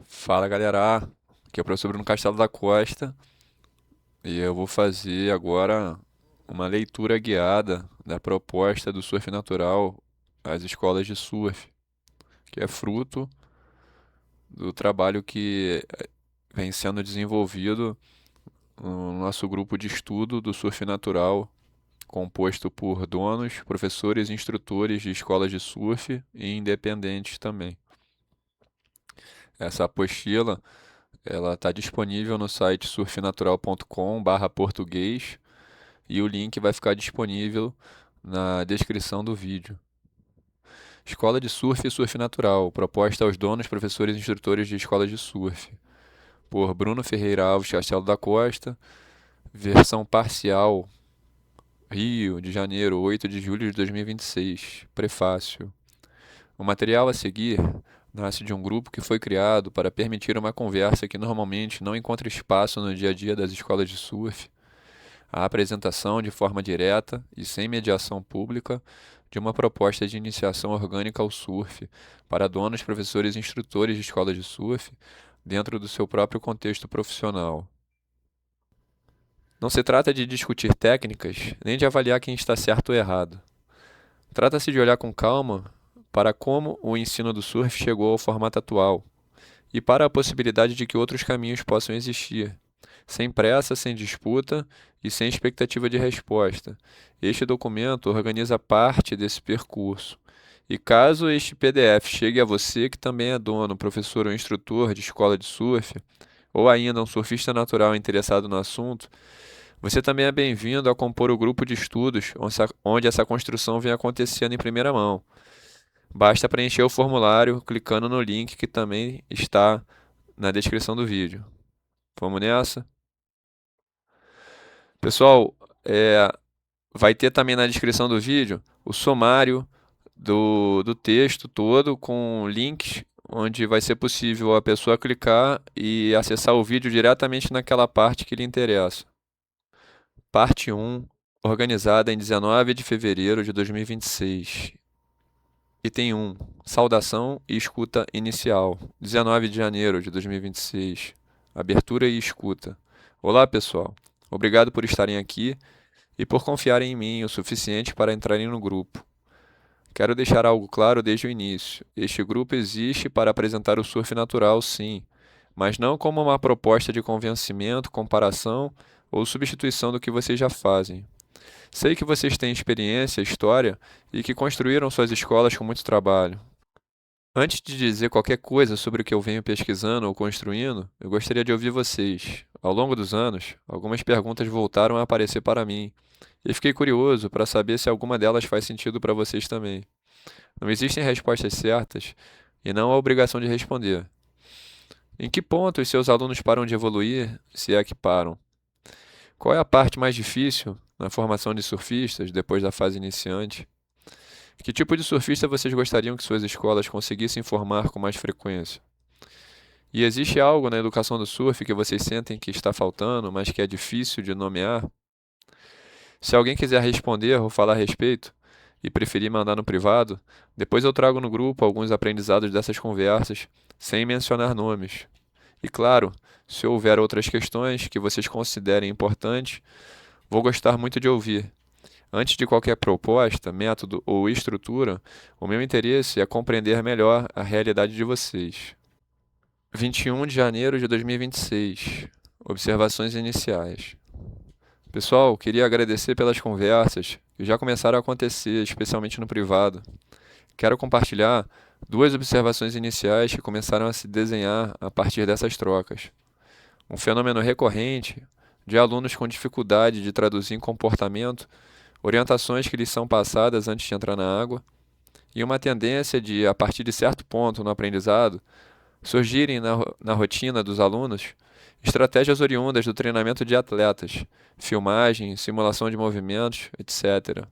Fala galera, aqui é o professor Bruno Castelo da Costa e eu vou fazer agora uma leitura guiada da proposta do surf natural às escolas de surf, que é fruto do trabalho que vem sendo desenvolvido no nosso grupo de estudo do surf natural, composto por donos, professores e instrutores de escolas de surf e independentes também. Essa apostila ela está disponível no site surfnatural.com/português e o link vai ficar disponível na descrição do vídeo. Escola de Surf e Surf Natural, proposta aos donos, professores e instrutores de escolas de surf, por Bruno Ferreira Alves Castelo da Costa, versão parcial, Rio de Janeiro, 8 de julho de 2026, prefácio. O material a seguir nasce de um grupo que foi criado para permitir uma conversa que normalmente não encontra espaço no dia a dia das escolas de surf, a apresentação de forma direta e sem mediação pública de uma proposta de iniciação orgânica ao surf para donos, professores e instrutores de escolas de surf dentro do seu próprio contexto profissional. Não se trata de discutir técnicas, nem de avaliar quem está certo ou errado. Trata-se de olhar com calma para como o ensino do surf chegou ao formato atual e para a possibilidade de que outros caminhos possam existir, sem pressa, sem disputa e sem expectativa de resposta. Este documento organiza parte desse percurso. E caso este PDF chegue a você, que também é dono, professor ou instrutor de escola de surf, ou ainda um surfista natural interessado no assunto, você também é bem-vindo a compor o grupo de estudos onde essa construção vem acontecendo em primeira mão. Basta preencher o formulário clicando no link que também está na descrição do vídeo. Vamos nessa? Pessoal, vai ter também na descrição do vídeo o sumário do texto todo com links onde vai ser possível a pessoa clicar e acessar o vídeo diretamente naquela parte que lhe interessa. Parte 1, organizada em 19 de fevereiro de 2026. Item 1, saudação e escuta inicial. 19 de janeiro de 2026. Abertura e escuta. Olá, pessoal. Obrigado por estarem aqui e por confiarem em mim o suficiente para entrarem no grupo. Quero deixar algo claro desde o início. Este grupo existe para apresentar o surf natural, sim, mas não como uma proposta de convencimento, comparação ou substituição do que vocês já fazem. Sei que vocês têm experiência, história e que construíram suas escolas com muito trabalho. Antes de dizer qualquer coisa sobre o que eu venho pesquisando ou construindo, eu gostaria de ouvir vocês. Ao longo dos anos, algumas perguntas voltaram a aparecer para mim, e fiquei curioso para saber se alguma delas faz sentido para vocês também. Não existem respostas certas e não há obrigação de responder. Em que ponto os seus alunos param de evoluir, se é que param? Qual é a parte mais difícil na formação de surfistas depois da fase iniciante? Que tipo de surfista vocês gostariam que suas escolas conseguissem formar com mais frequência? E existe algo na educação do surf que vocês sentem que está faltando, mas que é difícil de nomear? Se alguém quiser responder ou falar a respeito, e preferir mandar no privado, depois eu trago no grupo alguns aprendizados dessas conversas, sem mencionar nomes. E claro, se houver outras questões que vocês considerem importantes, vou gostar muito de ouvir. Antes de qualquer proposta, método ou estrutura, o meu interesse é compreender melhor a realidade de vocês. 21 de janeiro de 2026. Observações iniciais. Pessoal, queria agradecer pelas conversas que já começaram a acontecer, especialmente no privado. Quero compartilhar duas observações iniciais que começaram a se desenhar a partir dessas trocas. Um fenômeno recorrente de alunos com dificuldade de traduzir em comportamento orientações que lhes são passadas antes de entrar na água, e uma tendência de, a partir de certo ponto no aprendizado, surgirem na rotina dos alunos estratégias oriundas do treinamento de atletas, filmagem, simulação de movimentos, etc.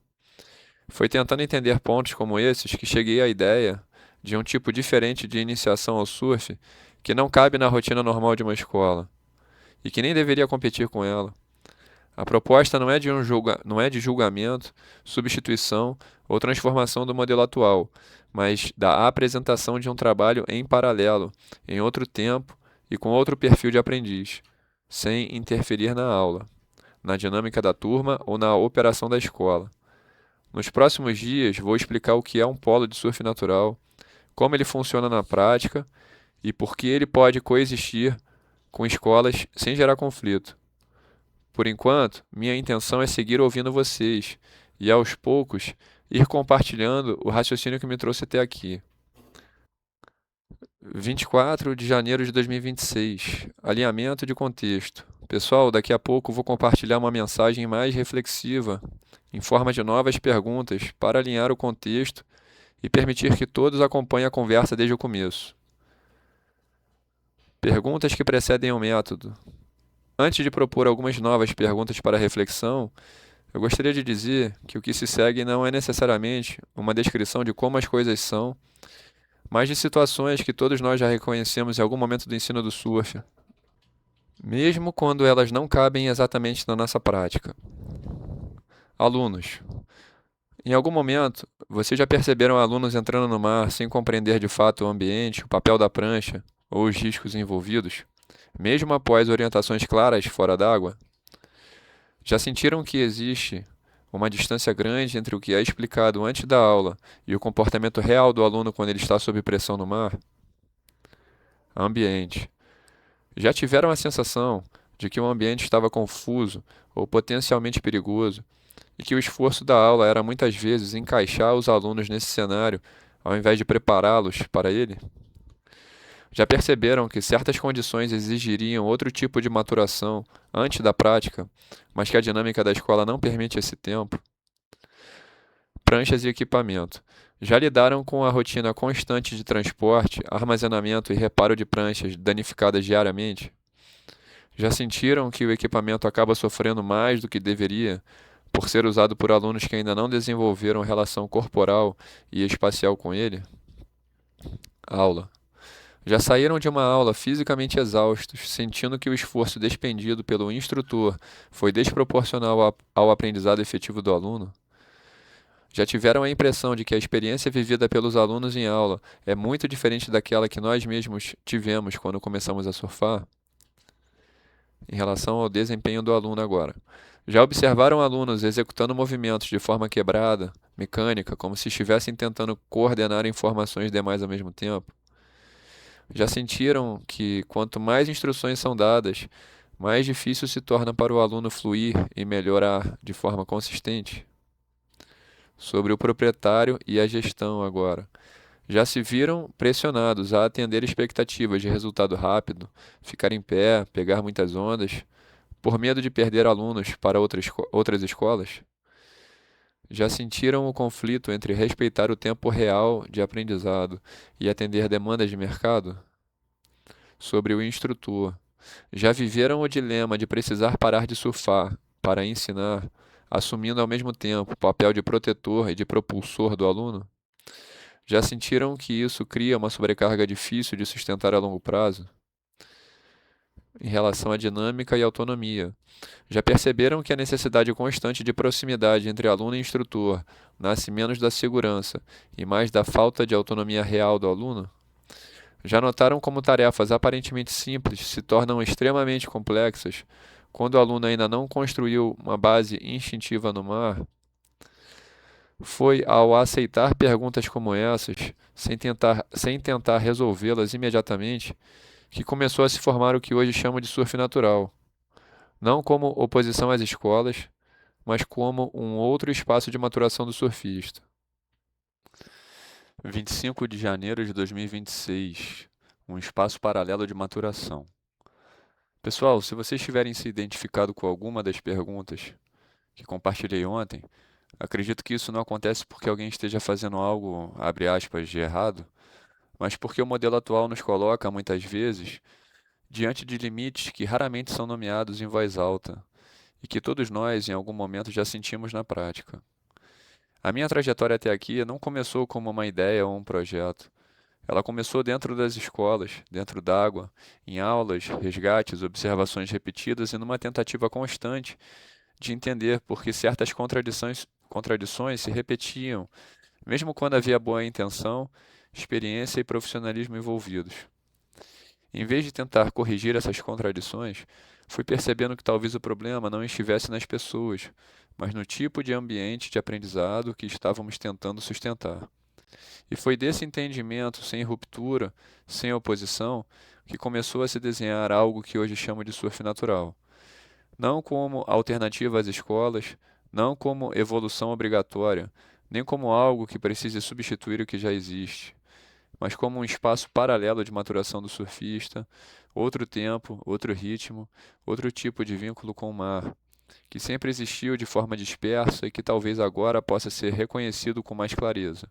Foi tentando entender pontos como esses que cheguei à ideia de um tipo diferente de iniciação ao surf que não cabe na rotina normal de uma escola e que nem deveria competir com ela. A proposta não é de julgamento, substituição ou transformação do modelo atual, mas da apresentação de um trabalho em paralelo, em outro tempo e com outro perfil de aprendiz, sem interferir na aula, na dinâmica da turma ou na operação da escola. Nos próximos dias, vou explicar o que é um polo de surf natural, como ele funciona na prática e por que ele pode coexistir com escolas sem gerar conflito. Por enquanto, minha intenção é seguir ouvindo vocês e, aos poucos, ir compartilhando o raciocínio que me trouxe até aqui. 24 de janeiro de 2026. Alinhamento de contexto. Pessoal, daqui a pouco vou compartilhar uma mensagem mais reflexiva, em forma de novas perguntas, para alinhar o contexto e permitir que todos acompanhem a conversa desde o começo. Perguntas que precedem o método. Antes de propor algumas novas perguntas para reflexão, eu gostaria de dizer que o que se segue não é necessariamente uma descrição de como as coisas são, mas de situações que todos nós já reconhecemos em algum momento do ensino do surf, mesmo quando elas não cabem exatamente na nossa prática. Alunos. Em algum momento, vocês já perceberam alunos entrando no mar sem compreender de fato o ambiente, o papel da prancha ou os riscos envolvidos, mesmo após orientações claras fora d'água? Já sentiram que existe uma distância grande entre o que é explicado antes da aula e o comportamento real do aluno quando ele está sob pressão no mar? Ambiente. Já tiveram a sensação de que o ambiente estava confuso ou potencialmente perigoso e que o esforço da aula era muitas vezes encaixar os alunos nesse cenário ao invés de prepará-los para ele? Já perceberam que certas condições exigiriam outro tipo de maturação antes da prática, mas que a dinâmica da escola não permite esse tempo? Pranchas e equipamento. Já lidaram com a rotina constante de transporte, armazenamento e reparo de pranchas danificadas diariamente? Já sentiram que o equipamento acaba sofrendo mais do que deveria por ser usado por alunos que ainda não desenvolveram relação corporal e espacial com ele? Aula. Já saíram de uma aula fisicamente exaustos, sentindo que o esforço despendido pelo instrutor foi desproporcional ao aprendizado efetivo do aluno? Já tiveram a impressão de que a experiência vivida pelos alunos em aula é muito diferente daquela que nós mesmos tivemos quando começamos a surfar? Em relação ao desempenho do aluno agora. Já observaram alunos executando movimentos de forma quebrada, mecânica, como se estivessem tentando coordenar informações demais ao mesmo tempo? Já sentiram que quanto mais instruções são dadas, mais difícil se torna para o aluno fluir e melhorar de forma consistente? Sobre o proprietário e a gestão agora. Já se viram pressionados a atender expectativas de resultado rápido, ficar em pé, pegar muitas ondas, por medo de perder alunos para outras escolas? Já sentiram o conflito entre respeitar o tempo real de aprendizado e atender demandas de mercado? Sobre o instrutor. Já viveram o dilema de precisar parar de surfar para ensinar, assumindo ao mesmo tempo o papel de protetor e de propulsor do aluno? Já sentiram que isso cria uma sobrecarga difícil de sustentar a longo prazo? Em relação à dinâmica e autonomia. Já perceberam que a necessidade constante de proximidade entre aluno e instrutor nasce menos da segurança e mais da falta de autonomia real do aluno? Já notaram como tarefas aparentemente simples se tornam extremamente complexas quando o aluno ainda não construiu uma base instintiva no mar? Foi ao aceitar perguntas como essas, sem tentar resolvê-las imediatamente, que começou a se formar o que hoje chamo de surf natural, não como oposição às escolas, mas como um outro espaço de maturação do surfista. 25 de janeiro de 2026, um espaço paralelo de maturação. Pessoal, se vocês tiverem se identificado com alguma das perguntas que compartilhei ontem, acredito que isso não acontece porque alguém esteja fazendo algo, abre aspas, de errado, mas porque o modelo atual nos coloca, muitas vezes, diante de limites que raramente são nomeados em voz alta e que todos nós, em algum momento, já sentimos na prática. A minha trajetória até aqui não começou como uma ideia ou um projeto. Ela começou dentro das escolas, dentro d'água, em aulas, resgates, observações repetidas e numa tentativa constante de entender por que certas contradições se repetiam, mesmo quando havia boa intenção, experiência e profissionalismo envolvidos. Em vez de tentar corrigir essas contradições, fui percebendo que talvez o problema não estivesse nas pessoas, mas no tipo de ambiente de aprendizado que estávamos tentando sustentar. E foi desse entendimento, sem ruptura, sem oposição, que começou a se desenhar algo que hoje chamo de surf natural. Não como alternativa às escolas, não como evolução obrigatória, nem como algo que precise substituir o que já existe, mas como um espaço paralelo de maturação do surfista, outro tempo, outro ritmo, outro tipo de vínculo com o mar, que sempre existiu de forma dispersa e que talvez agora possa ser reconhecido com mais clareza.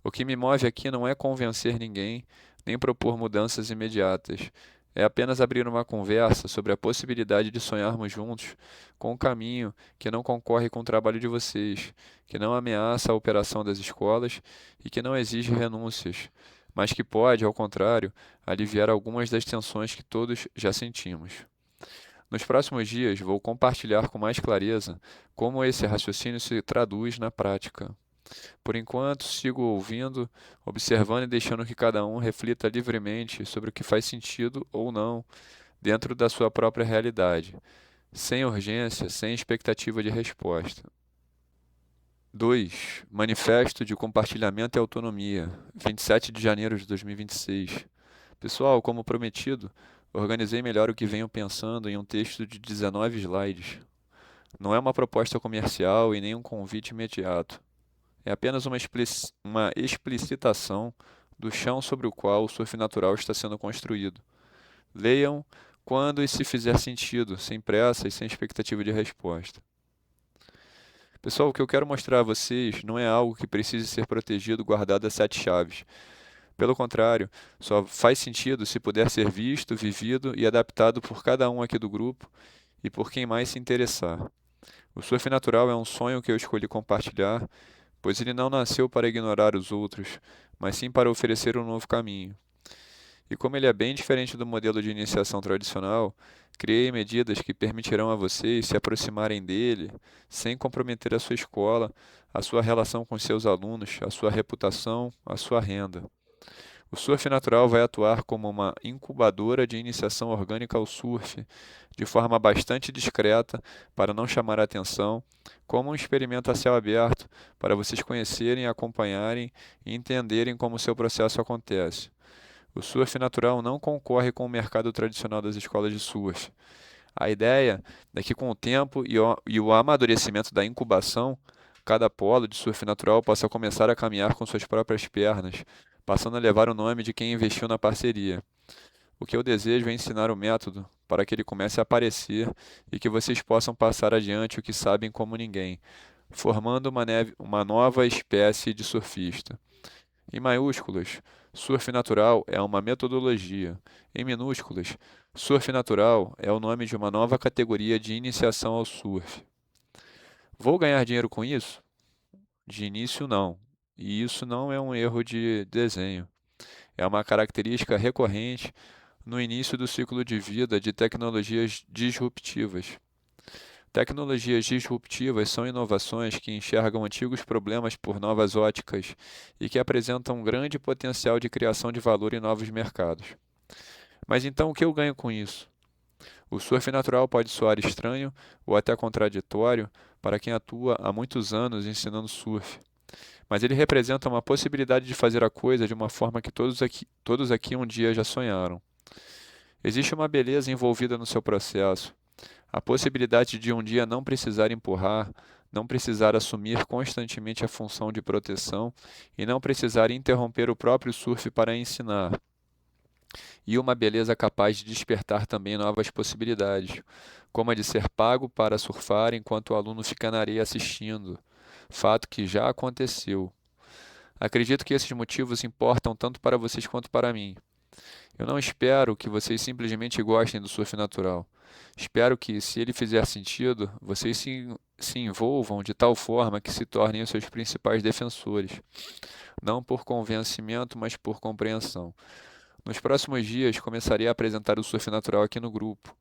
O que me move aqui não é convencer ninguém, nem propor mudanças imediatas. É apenas abrir uma conversa sobre a possibilidade de sonharmos juntos com um caminho que não concorre com o trabalho de vocês, que não ameaça a operação das escolas e que não exige renúncias, mas que pode, ao contrário, aliviar algumas das tensões que todos já sentimos. Nos próximos dias, vou compartilhar com mais clareza como esse raciocínio se traduz na prática. Por enquanto, sigo ouvindo, observando e deixando que cada um reflita livremente sobre o que faz sentido ou não dentro da sua própria realidade, sem urgência, sem expectativa de resposta. 2. Manifesto de Compartilhamento e Autonomia, 27 de janeiro de 2026. Pessoal, como prometido, organizei melhor o que venho pensando em um texto de 19 slides. Não é uma proposta comercial e nem um convite imediato. É apenas uma explicitação do chão sobre o qual o surf natural está sendo construído. Leiam quando e se fizer sentido, sem pressa e sem expectativa de resposta. Pessoal, o que eu quero mostrar a vocês não é algo que precise ser protegido, guardado a sete chaves. Pelo contrário, só faz sentido se puder ser visto, vivido e adaptado por cada um aqui do grupo e por quem mais se interessar. O surf natural é um sonho que eu escolhi compartilhar, pois ele não nasceu para ignorar os outros, mas sim para oferecer um novo caminho. E como ele é bem diferente do modelo de iniciação tradicional, criei medidas que permitirão a vocês se aproximarem dele sem comprometer a sua escola, a sua relação com seus alunos, a sua reputação, a sua renda. O surf natural vai atuar como uma incubadora de iniciação orgânica ao surf, de forma bastante discreta, para não chamar a atenção, como um experimento a céu aberto, para vocês conhecerem, acompanharem e entenderem como o seu processo acontece. O surf natural não concorre com o mercado tradicional das escolas de surf. A ideia é que, com o tempo e o amadurecimento da incubação, cada polo de surf natural possa começar a caminhar com suas próprias pernas, passando a levar o nome de quem investiu na parceria. O que eu desejo é ensinar o método para que ele comece a aparecer e que vocês possam passar adiante o que sabem como ninguém, formando uma nova espécie de surfista. Em maiúsculas, surf natural é uma metodologia. Em minúsculas, surf natural é o nome de uma nova categoria de iniciação ao surf. Vou ganhar dinheiro com isso? De início, não. E isso não é um erro de desenho. É uma característica recorrente no início do ciclo de vida de tecnologias disruptivas. Tecnologias disruptivas são inovações que enxergam antigos problemas por novas óticas e que apresentam um grande potencial de criação de valor em novos mercados. Mas então o que eu ganho com isso? O surf natural pode soar estranho ou até contraditório para quem atua há muitos anos ensinando surf, mas ele representa uma possibilidade de fazer a coisa de uma forma que todos aqui um dia já sonharam. Existe uma beleza envolvida no seu processo. A possibilidade de um dia não precisar empurrar, não precisar assumir constantemente a função de proteção e não precisar interromper o próprio surf para ensinar. E uma beleza capaz de despertar também novas possibilidades, como a de ser pago para surfar enquanto o aluno fica na areia assistindo, fato que já aconteceu. Acredito que esses motivos importam tanto para vocês quanto para mim. Eu não espero que vocês simplesmente gostem do surf natural. Espero que, se ele fizer sentido, vocês se envolvam de tal forma que se tornem os seus principais defensores, não por convencimento, mas por compreensão. Nos próximos dias, começarei a apresentar o surf natural aqui no grupo.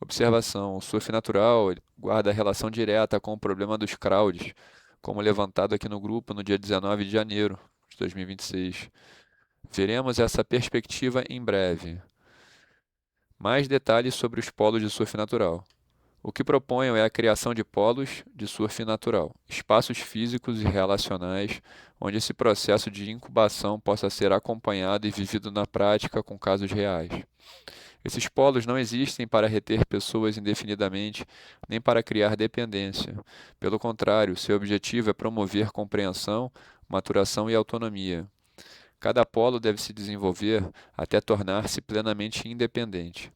Observação: o surf natural ele guarda relação direta com o problema dos crowds, como levantado aqui no grupo no dia 19 de janeiro de 2026. Veremos essa perspectiva em breve. Mais detalhes sobre os polos de surf natural. O que proponho é a criação de polos de surf natural, espaços físicos e relacionais, onde esse processo de incubação possa ser acompanhado e vivido na prática com casos reais. Esses polos não existem para reter pessoas indefinidamente, nem para criar dependência. Pelo contrário, seu objetivo é promover compreensão, maturação e autonomia. Cada polo deve se desenvolver até tornar-se plenamente independente.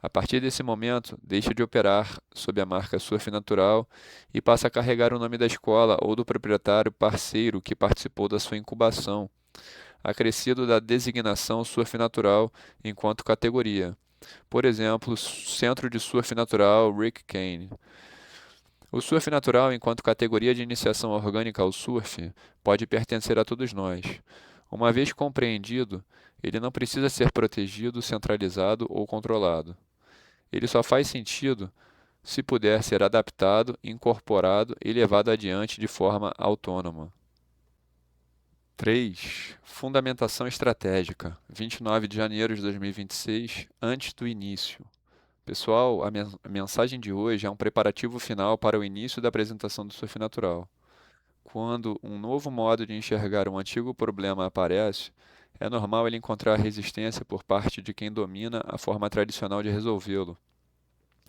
A partir desse momento, deixa de operar sob a marca Surf Natural e passa a carregar o nome da escola ou do proprietário parceiro que participou da sua incubação, acrescido da designação Surf Natural enquanto categoria. Por exemplo, Centro de Surf Natural Rick Kane. O surf natural, enquanto categoria de iniciação orgânica ao surf, pode pertencer a todos nós. Uma vez compreendido, ele não precisa ser protegido, centralizado ou controlado. Ele só faz sentido se puder ser adaptado, incorporado e levado adiante de forma autônoma. 3. Fundamentação estratégica. 29 de janeiro de 2026, antes do início. Pessoal, a mensagem de hoje é um preparativo final para o início da apresentação do surf natural. Quando um novo modo de enxergar um antigo problema aparece, é normal ele encontrar resistência por parte de quem domina a forma tradicional de resolvê-lo.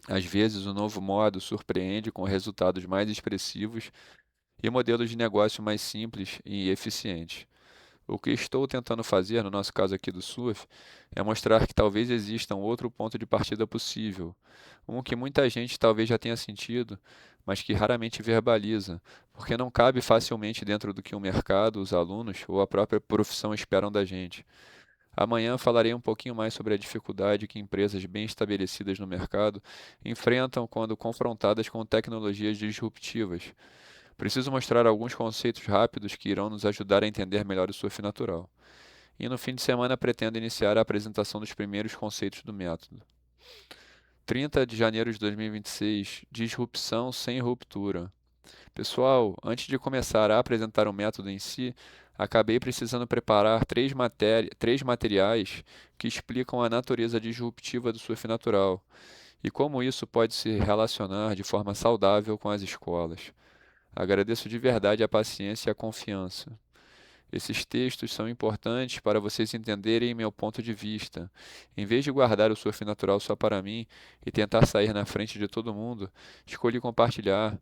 Às vezes, o novo modo surpreende com resultados mais expressivos e modelos de negócio mais simples e eficientes. O que estou tentando fazer, no nosso caso aqui do surf, é mostrar que talvez exista um outro ponto de partida possível, um que muita gente talvez já tenha sentido, mas que raramente verbaliza, porque não cabe facilmente dentro do que o mercado, os alunos ou a própria profissão esperam da gente. Amanhã falarei um pouquinho mais sobre a dificuldade que empresas bem estabelecidas no mercado enfrentam quando confrontadas com tecnologias disruptivas. Preciso mostrar alguns conceitos rápidos que irão nos ajudar a entender melhor o surf natural. E no fim de semana pretendo iniciar a apresentação dos primeiros conceitos do método. 30 de janeiro de 2026, disrupção sem ruptura. Pessoal, antes de começar a apresentar o método em si, acabei precisando preparar três materiais que explicam a natureza disruptiva do surf natural e como isso pode se relacionar de forma saudável com as escolas. Agradeço de verdade a paciência e a confiança. Esses textos são importantes para vocês entenderem meu ponto de vista. Em vez de guardar o surf natural só para mim e tentar sair na frente de todo mundo, escolhi compartilhar,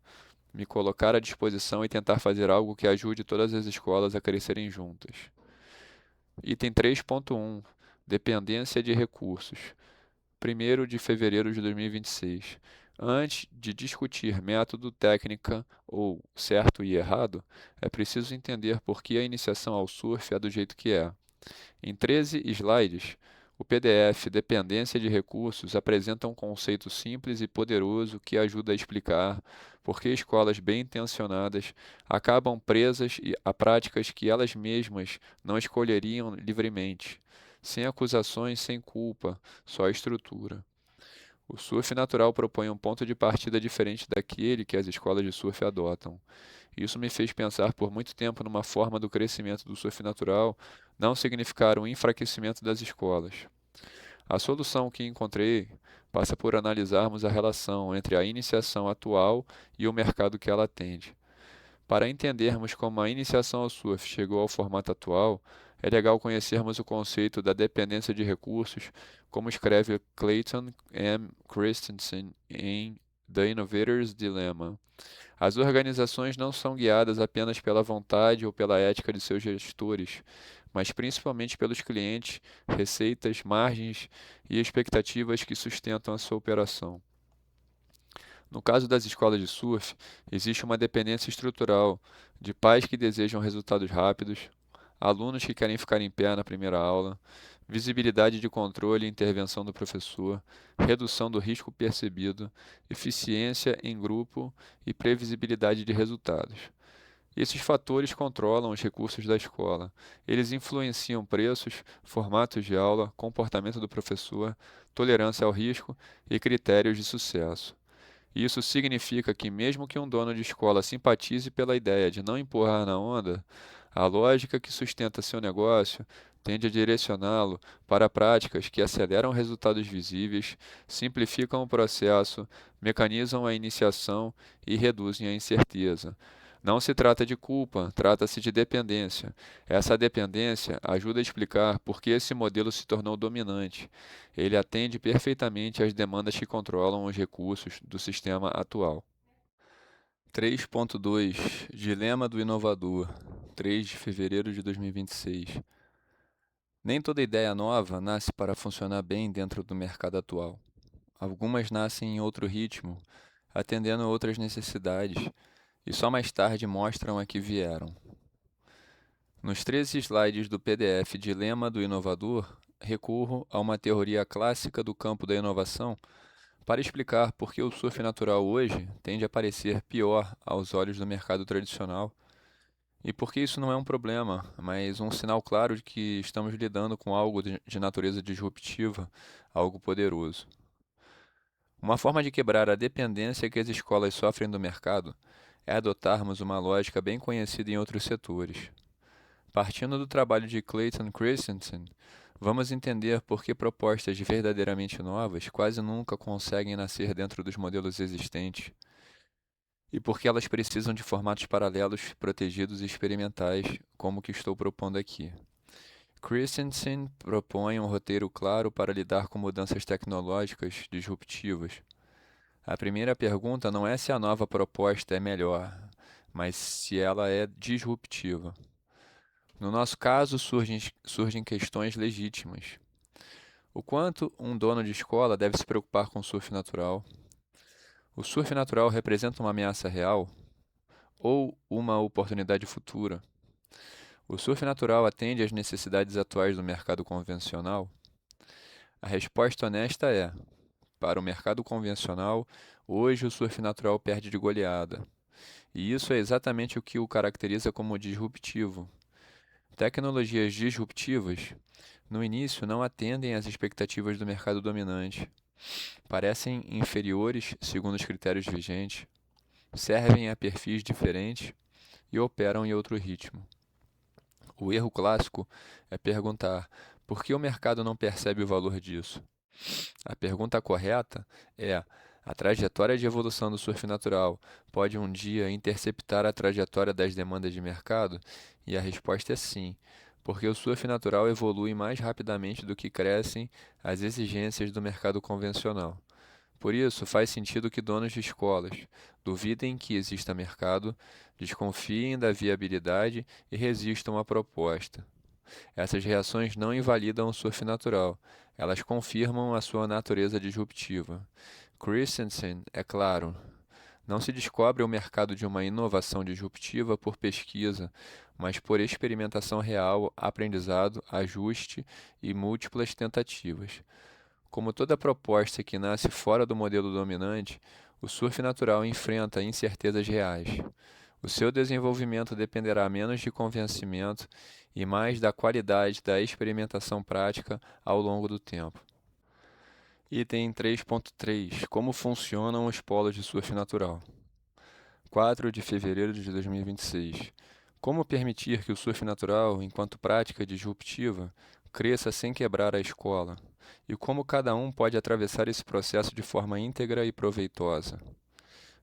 me colocar à disposição e tentar fazer algo que ajude todas as escolas a crescerem juntas. Item 3.1. Dependência de recursos. 1º de fevereiro de 2026. Antes de discutir método, técnica ou certo e errado, é preciso entender por que a iniciação ao surf é do jeito que é. Em 13 slides, o PDF Dependência de Recursos apresenta um conceito simples e poderoso que ajuda a explicar por que escolas bem-intencionadas acabam presas a práticas que elas mesmas não escolheriam livremente. Sem acusações, sem culpa, só estrutura. O surf natural propõe um ponto de partida diferente daquele que as escolas de surf adotam. Isso me fez pensar por muito tempo numa forma do crescimento do surf natural não significar um enfraquecimento das escolas. A solução que encontrei passa por analisarmos a relação entre a iniciação atual e o mercado que ela atende. Para entendermos como a iniciação ao surf chegou ao formato atual, é legal conhecermos o conceito da dependência de recursos, como escreve Clayton M. Christensen em The Innovator's Dilemma. As organizações não são guiadas apenas pela vontade ou pela ética de seus gestores, mas principalmente pelos clientes, receitas, margens e expectativas que sustentam a sua operação. No caso das escolas de surf, existe uma dependência estrutural de pais que desejam resultados rápidos, alunos que querem ficar em pé na primeira aula, visibilidade de controle e intervenção do professor, redução do risco percebido, eficiência em grupo e previsibilidade de resultados. Esses fatores controlam os recursos da escola. Eles influenciam preços, formatos de aula, comportamento do professor, tolerância ao risco e critérios de sucesso. Isso significa que, mesmo que um dono de escola simpatize pela ideia de não empurrar na onda, a lógica que sustenta seu negócio tende a direcioná-lo para práticas que aceleram resultados visíveis, simplificam o processo, mecanizam a iniciação e reduzem a incerteza. Não se trata de culpa, trata-se de dependência. Essa dependência ajuda a explicar por que esse modelo se tornou dominante. Ele atende perfeitamente às demandas que controlam os recursos do sistema atual. 3.2 Dilema do inovador, 3 de fevereiro de 2026. Nem toda ideia nova nasce para funcionar bem dentro do mercado atual. Algumas nascem em outro ritmo, atendendo outras necessidades, e só mais tarde mostram a que vieram. Nos 13 slides do PDF Dilema do Inovador, recorro a uma teoria clássica do campo da inovação para explicar por que o surf natural hoje tende a parecer pior aos olhos do mercado tradicional e por que isso não é um problema, mas um sinal claro de que estamos lidando com algo de natureza disruptiva, algo poderoso. Uma forma de quebrar a dependência que as escolas sofrem do mercado é adotarmos uma lógica bem conhecida em outros setores. Partindo do trabalho de Clayton Christensen, vamos entender por que propostas verdadeiramente novas quase nunca conseguem nascer dentro dos modelos existentes e por que elas precisam de formatos paralelos, protegidos e experimentais, como o que estou propondo aqui. Christensen propõe um roteiro claro para lidar com mudanças tecnológicas disruptivas. A primeira pergunta não é se a nova proposta é melhor, mas se ela é disruptiva. No nosso caso, surgem questões legítimas. O quanto um dono de escola deve se preocupar com o surf natural? O surf natural representa uma ameaça real ou uma oportunidade futura? O surf natural atende às necessidades atuais do mercado convencional? A resposta honesta é: para o mercado convencional, hoje o surf natural perde de goleada. E isso é exatamente o que o caracteriza como disruptivo. Tecnologias disruptivas, no início, não atendem às expectativas do mercado dominante. Parecem inferiores segundo os critérios vigentes, servem a perfis diferentes e operam em outro ritmo. O erro clássico é perguntar por que o mercado não percebe o valor disso. A pergunta correta é: a trajetória de evolução do surf natural pode um dia interceptar a trajetória das demandas de mercado? E a resposta é sim, porque o surf natural evolui mais rapidamente do que crescem as exigências do mercado convencional. Por isso, faz sentido que donos de escolas duvidem que exista mercado, desconfiem da viabilidade e resistam à proposta. Essas reações não invalidam o surf natural, elas confirmam a sua natureza disruptiva. Christensen, é claro, não se descobre o mercado de uma inovação disruptiva por pesquisa, mas por experimentação real, aprendizado, ajuste e múltiplas tentativas. Como toda proposta que nasce fora do modelo dominante, o surf natural enfrenta incertezas reais. O seu desenvolvimento dependerá menos de convencimento e mais da qualidade da experimentação prática ao longo do tempo. Item 3.3 Como funcionam os polos de surf natural? 4 de fevereiro de 2026. Como permitir que o surf natural, enquanto prática disruptiva, cresça sem quebrar a escola? E como cada um pode atravessar esse processo de forma íntegra e proveitosa?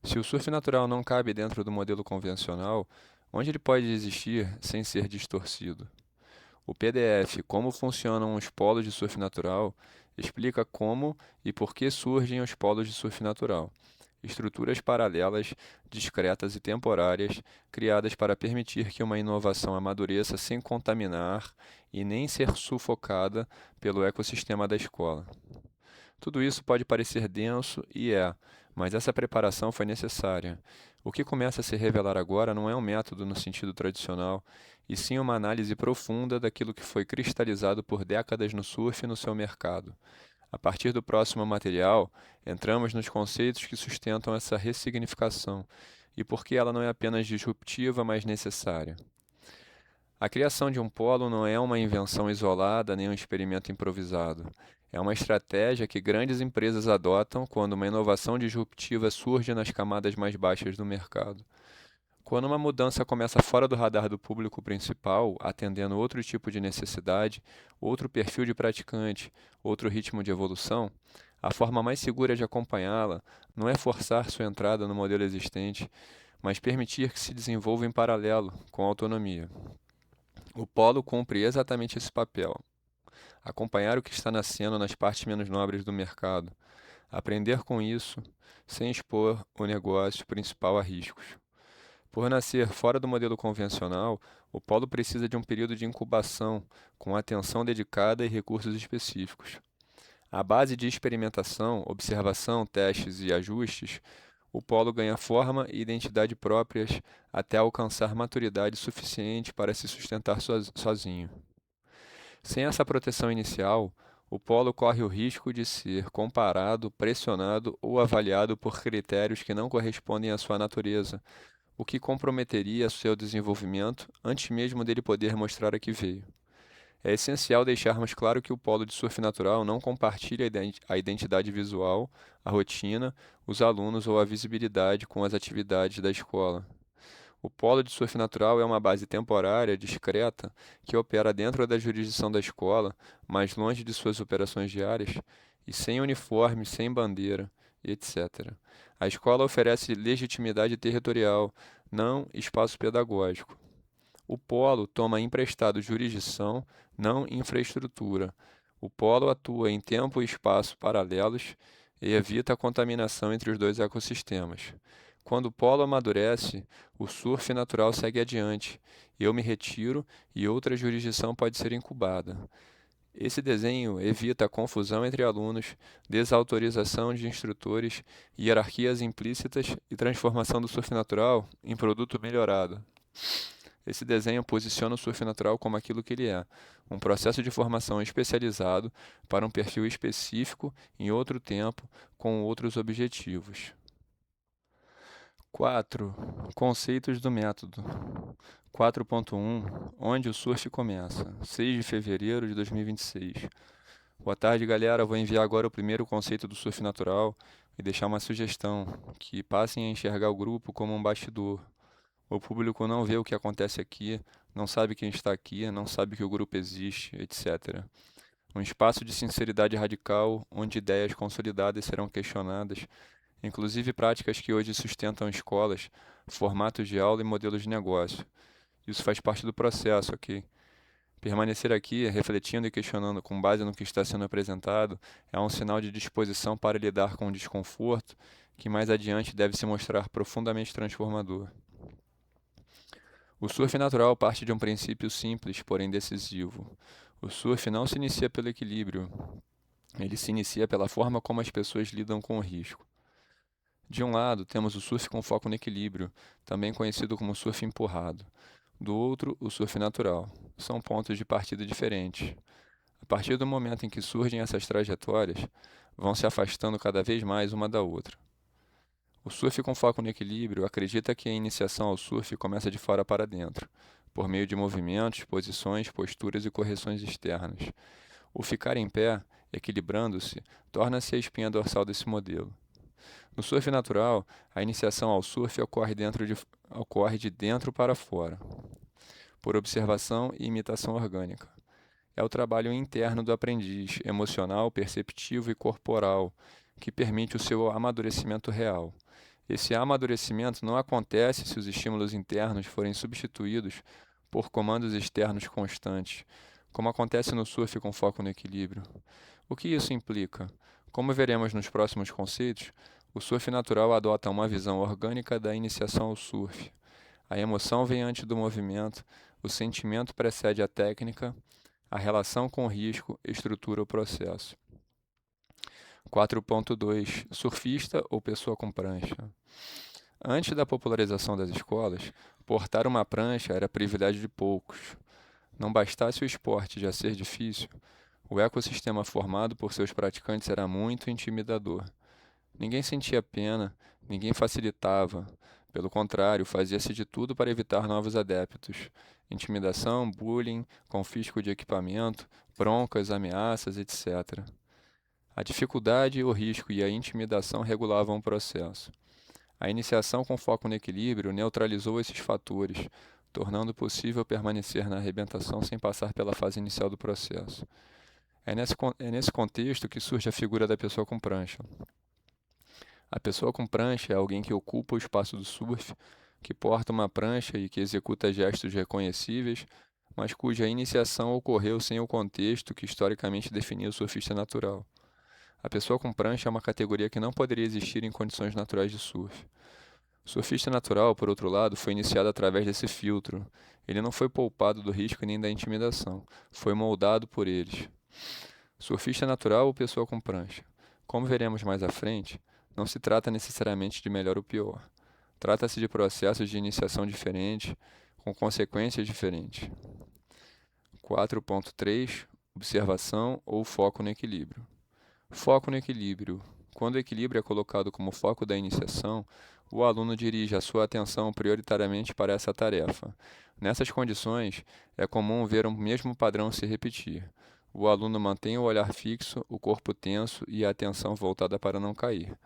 Se o surf natural não cabe dentro do modelo convencional, onde ele pode existir sem ser distorcido? O PDF Como funcionam os polos de surf natural explica como e por que surgem os polos de surf natural. Estruturas paralelas, discretas e temporárias, criadas para permitir que uma inovação amadureça sem contaminar e nem ser sufocada pelo ecossistema da escola. Tudo isso pode parecer denso e é, mas essa preparação foi necessária. O que começa a se revelar agora não é um método no sentido tradicional, e sim uma análise profunda daquilo que foi cristalizado por décadas no surf e no seu mercado. A partir do próximo material, entramos nos conceitos que sustentam essa ressignificação e por que ela não é apenas disruptiva, mas necessária. A criação de um polo não é uma invenção isolada nem um experimento improvisado. É uma estratégia que grandes empresas adotam quando uma inovação disruptiva surge nas camadas mais baixas do mercado. Quando uma mudança começa fora do radar do público principal, atendendo outro tipo de necessidade, outro perfil de praticante, outro ritmo de evolução, a forma mais segura de acompanhá-la não é forçar sua entrada no modelo existente, mas permitir que se desenvolva em paralelo, com autonomia. O polo cumpre exatamente esse papel: acompanhar o que está nascendo nas partes menos nobres do mercado, aprender com isso, sem expor o negócio principal a riscos. Por nascer fora do modelo convencional, o polo precisa de um período de incubação, com atenção dedicada e recursos específicos. À base de experimentação, observação, testes e ajustes, o polo ganha forma e identidade próprias até alcançar maturidade suficiente para se sustentar sozinho. Sem essa proteção inicial, o polo corre o risco de ser comparado, pressionado ou avaliado por critérios que não correspondem à sua natureza, o que comprometeria seu desenvolvimento antes mesmo dele poder mostrar a que veio. É essencial deixarmos claro que o polo de surf natural não compartilha a identidade visual, a rotina, os alunos ou a visibilidade com as atividades da escola. O polo de surf natural é uma base temporária, discreta, que opera dentro da jurisdição da escola, mas longe de suas operações diárias, e sem uniforme, sem bandeira, etc. A escola oferece legitimidade territorial, não espaço pedagógico. O polo toma emprestado jurisdição, não infraestrutura. O polo atua em tempo e espaço paralelos e evita a contaminação entre os dois ecossistemas. Quando o polo amadurece, o surf natural segue adiante. Eu me retiro e outra jurisdição pode ser incubada. Esse desenho evita a confusão entre alunos, desautorização de instrutores, hierarquias implícitas e transformação do surf natural em produto melhorado. Esse desenho posiciona o surf natural como aquilo que ele é: um processo de formação especializado para um perfil específico em outro tempo, com outros objetivos. 4. Conceitos do método. 4.1 Onde o surf começa. 6 de fevereiro de 2026. Boa tarde, galera. Vou enviar agora o primeiro conceito do surf natural e deixar uma sugestão: que passem a enxergar o grupo como um bastidor. O público não vê o que acontece aqui, não sabe quem está aqui, não sabe que o grupo existe, etc. Um espaço de sinceridade radical, onde ideias consolidadas serão questionadas, inclusive práticas que hoje sustentam escolas, formatos de aula e modelos de negócio. Isso faz parte do processo, ok? Permanecer aqui, refletindo e questionando com base no que está sendo apresentado, é um sinal de disposição para lidar com o desconforto, que mais adiante deve se mostrar profundamente transformador. O surf natural parte de um princípio simples, porém decisivo. O surf não se inicia pelo equilíbrio, ele se inicia pela forma como as pessoas lidam com o risco. De um lado, temos o surf com foco no equilíbrio, também conhecido como surf empurrado. Do outro, o surf natural. São pontos de partida diferentes. A partir do momento em que surgem essas trajetórias, vão se afastando cada vez mais uma da outra. O surf com foco no equilíbrio acredita que a iniciação ao surf começa de fora para dentro, por meio de movimentos, posições, posturas e correções externas. O ficar em pé, equilibrando-se, torna-se a espinha dorsal desse modelo. No surf natural, a iniciação ao surf ocorre de dentro para fora, por observação e imitação orgânica. É o trabalho interno do aprendiz, emocional, perceptivo e corporal, que permite o seu amadurecimento real. Esse amadurecimento não acontece se os estímulos internos forem substituídos por comandos externos constantes, como acontece no surf com foco no equilíbrio. O que isso implica? Como veremos nos próximos conceitos, o surf natural adota uma visão orgânica da iniciação ao surf. A emoção vem antes do movimento, o sentimento precede a técnica, a relação com o risco estrutura o processo. 4.2 Surfista ou pessoa com prancha? Antes da popularização das escolas, portar uma prancha era privilégio de poucos. Não bastasse o esporte já ser difícil, o ecossistema formado por seus praticantes era muito intimidador. Ninguém sentia pena, ninguém facilitava, Pelo contrário, fazia-se de tudo para evitar novos adeptos. Intimidação, bullying, confisco de equipamento, broncas, ameaças, etc. A dificuldade, o risco e a intimidação regulavam o processo. A iniciação com foco no equilíbrio neutralizou esses fatores, tornando possível permanecer na arrebentação sem passar pela fase inicial do processo. É nesse contexto que surge a figura da pessoa com prancha. A pessoa com prancha é alguém que ocupa o espaço do surf, que porta uma prancha e que executa gestos reconhecíveis, mas cuja iniciação ocorreu sem o contexto que historicamente definia o surfista natural. A pessoa com prancha é uma categoria que não poderia existir em condições naturais de surf. O surfista natural, por outro lado, foi iniciado através desse filtro. Ele não foi poupado do risco nem da intimidação, foi moldado por eles. Surfista natural ou pessoa com prancha? Como veremos mais à frente, não se trata necessariamente de melhor ou pior. Trata-se de processos de iniciação diferentes, com consequências diferentes. 4.3 Observação ou foco no equilíbrio. Foco no equilíbrio. Quando o equilíbrio é colocado como foco da iniciação, o aluno dirige a sua atenção prioritariamente para essa tarefa. Nessas condições, é comum ver o mesmo padrão se repetir. O aluno mantém o olhar fixo, o corpo tenso e a atenção voltada para não cair.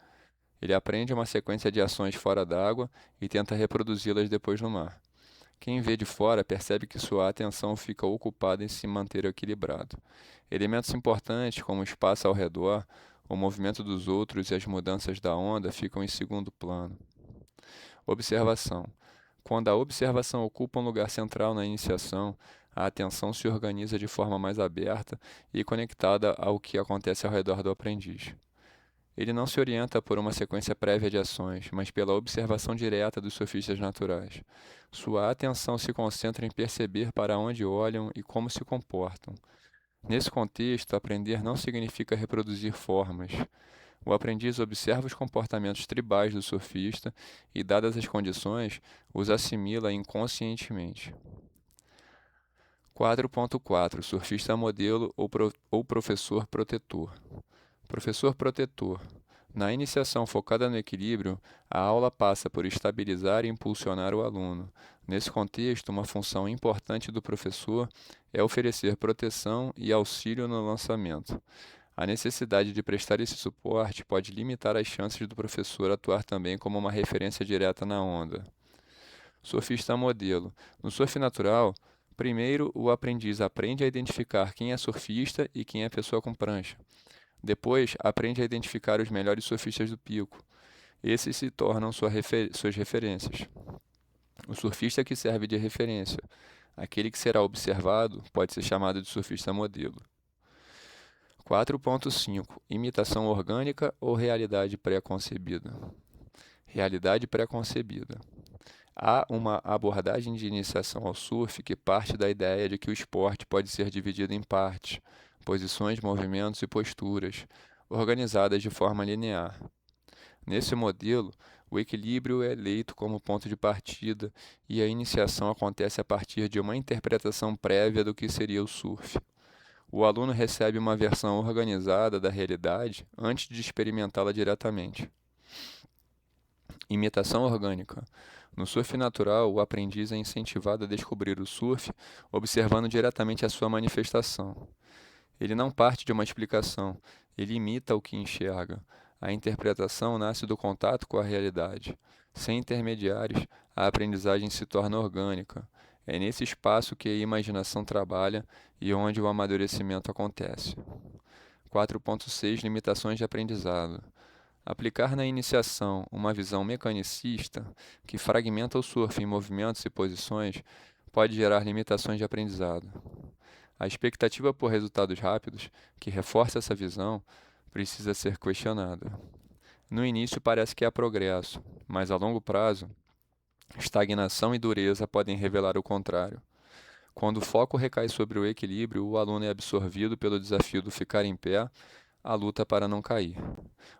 Ele aprende uma sequência de ações fora d'água e tenta reproduzi-las depois no mar. Quem vê de fora percebe que sua atenção fica ocupada em se manter equilibrado. Elementos importantes, como o espaço ao redor, o movimento dos outros e as mudanças da onda, ficam em segundo plano. Observação. Quando a observação ocupa um lugar central na iniciação, a atenção se organiza de forma mais aberta e conectada ao que acontece ao redor do aprendiz. Ele não se orienta por uma sequência prévia de ações, mas pela observação direta dos sofistas naturais. Sua atenção se concentra em perceber para onde olham e como se comportam. Nesse contexto, aprender não significa reproduzir formas. O aprendiz observa os comportamentos tribais do surfista e, dadas as condições, os assimila inconscientemente. 4.4 Surfista modelo ou professor protetor. Professor protetor. Na iniciação focada no equilíbrio, a aula passa por estabilizar e impulsionar o aluno. Nesse contexto, uma função importante do professor é oferecer proteção e auxílio no lançamento. A necessidade de prestar esse suporte pode limitar as chances do professor atuar também como uma referência direta na onda. Surfista modelo. No surf natural, primeiro o aprendiz aprende a identificar quem é surfista e quem é pessoa com prancha. Depois, aprende a identificar os melhores surfistas do pico. Esses se tornam suas referências. O surfista que serve de referência. Aquele que será observado pode ser chamado de surfista modelo. 4.5 Imitação orgânica ou realidade pré-concebida? Realidade pré-concebida. Há uma abordagem de iniciação ao surf que parte da ideia de que o esporte pode ser dividido em partes, posições, movimentos e posturas, organizadas de forma linear. Nesse modelo, o equilíbrio é eleito como ponto de partida e a iniciação acontece a partir de uma interpretação prévia do que seria o surf. O aluno recebe uma versão organizada da realidade antes de experimentá-la diretamente. Imitação orgânica. No surf natural, o aprendiz é incentivado a descobrir o surf observando diretamente a sua manifestação. Ele não parte de uma explicação, ele imita o que enxerga. A interpretação nasce do contato com a realidade. Sem intermediários, a aprendizagem se torna orgânica. É nesse espaço que a imaginação trabalha e onde o amadurecimento acontece. 4.6 Limitações de aprendizado. Aplicar na iniciação uma visão mecanicista, que fragmenta o surf em movimentos e posições, pode gerar limitações de aprendizado. A expectativa por resultados rápidos, que reforça essa visão, precisa ser questionada. No início parece que há progresso, mas a longo prazo, estagnação e dureza podem revelar o contrário. Quando o foco recai sobre o equilíbrio, o aluno é absorvido pelo desafio do ficar em pé, a luta para não cair.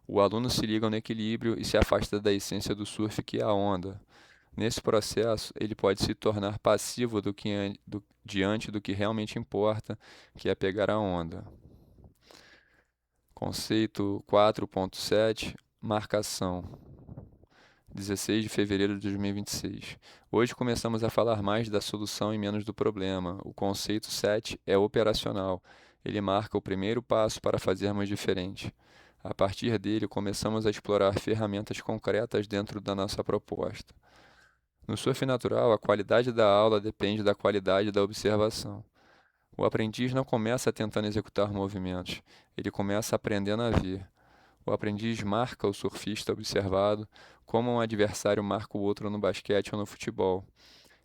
O aluno se liga no equilíbrio e se afasta da essência do surf, que é a onda. Nesse processo, ele pode se tornar passivo diante do que realmente importa, que é pegar a onda. Conceito 4.7 Marcação. 16 de fevereiro de 2026. Hoje começamos a falar mais da solução e menos do problema. O conceito 7 é operacional. Ele marca o primeiro passo para fazermos diferente. A partir dele, começamos a explorar ferramentas concretas dentro da nossa proposta. No surf natural, a qualidade da aula depende da qualidade da observação. O aprendiz não começa tentando executar movimentos, ele começa aprendendo a ver. O aprendiz marca o surfista observado, como um adversário marca o outro no basquete ou no futebol.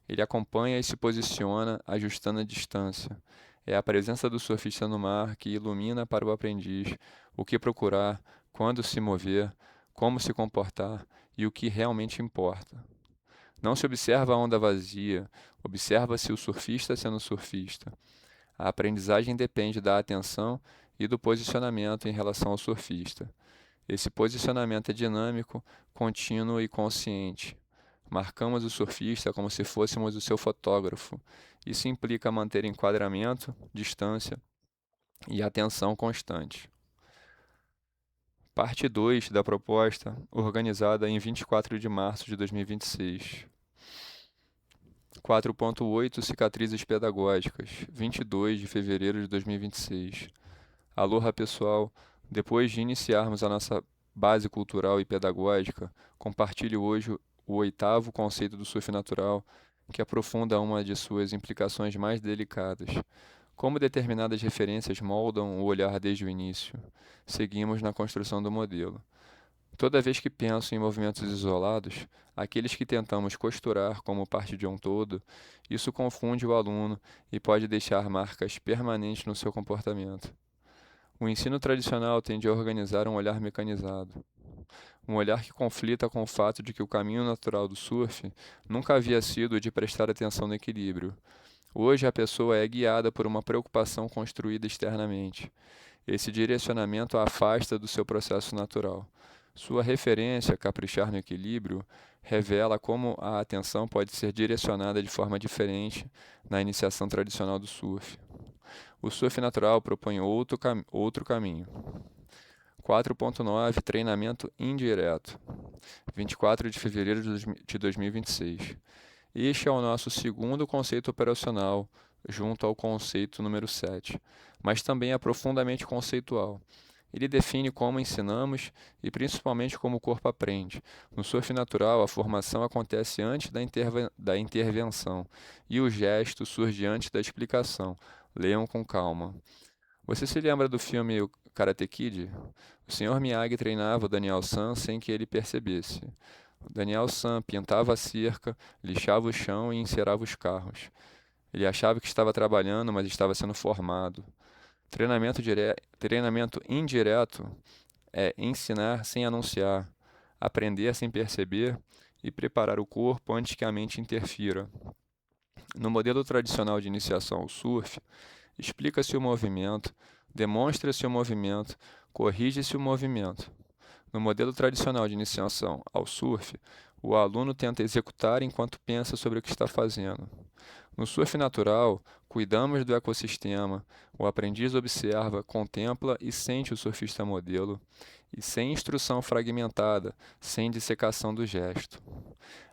Ele acompanha e se posiciona, ajustando a distância. É a presença do surfista no mar que ilumina para o aprendiz o que procurar, quando se mover, como se comportar e o que realmente importa. Não se observa a onda vazia, observa-se o surfista sendo surfista. A aprendizagem depende da atenção e do posicionamento em relação ao surfista. Esse posicionamento é dinâmico, contínuo e consciente. Marcamos o surfista como se fôssemos o seu fotógrafo. Isso implica manter enquadramento, distância e atenção constante. Parte 2 da proposta, organizada em 24 de março de 2026. 4.8 Cicatrizes Pedagógicas, 22 de fevereiro de 2026. Aloha, pessoal! Depois de iniciarmos a nossa base cultural e pedagógica, compartilho hoje o 8º conceito do surf natural, que aprofunda uma de suas implicações mais delicadas. Como determinadas referências moldam o olhar desde o início, seguimos na construção do modelo. Toda vez que penso em movimentos isolados, aqueles que tentamos costurar como parte de um todo, isso confunde o aluno e pode deixar marcas permanentes no seu comportamento. O ensino tradicional tende a organizar um olhar mecanizado. Um olhar que conflita com o fato de que o caminho natural do surf nunca havia sido o de prestar atenção no equilíbrio. Hoje a pessoa é guiada por uma preocupação construída externamente. Esse direcionamento a afasta do seu processo natural. Sua referência, caprichar no equilíbrio, revela como a atenção pode ser direcionada de forma diferente na iniciação tradicional do surf. O surf natural propõe outro caminho. 4.9 Treinamento indireto, 24 de fevereiro de 2026. Este é o nosso segundo conceito operacional, junto ao conceito número 7, mas também é profundamente conceitual. Ele define como ensinamos e principalmente como o corpo aprende. No surf natural, a formação acontece antes da intervenção e o gesto surge antes da explicação. Leiam com calma. Você se lembra do filme O Karate Kid? O Sr. Miyagi treinava o Daniel San sem que ele percebesse. O Daniel San pintava a cerca, lixava o chão e encerava os carros. Ele achava que estava trabalhando, mas estava sendo formado. Treinamento indireto é ensinar sem anunciar, aprender sem perceber e preparar o corpo antes que a mente interfira. No modelo tradicional de iniciação ao surf, explica-se o movimento, demonstra-se o movimento, corrige-se o movimento. No modelo tradicional de iniciação ao surf, o aluno tenta executar enquanto pensa sobre o que está fazendo. No surf natural, cuidamos do ecossistema, o aprendiz observa, contempla e sente o surfista modelo, e sem instrução fragmentada, sem dissecação do gesto.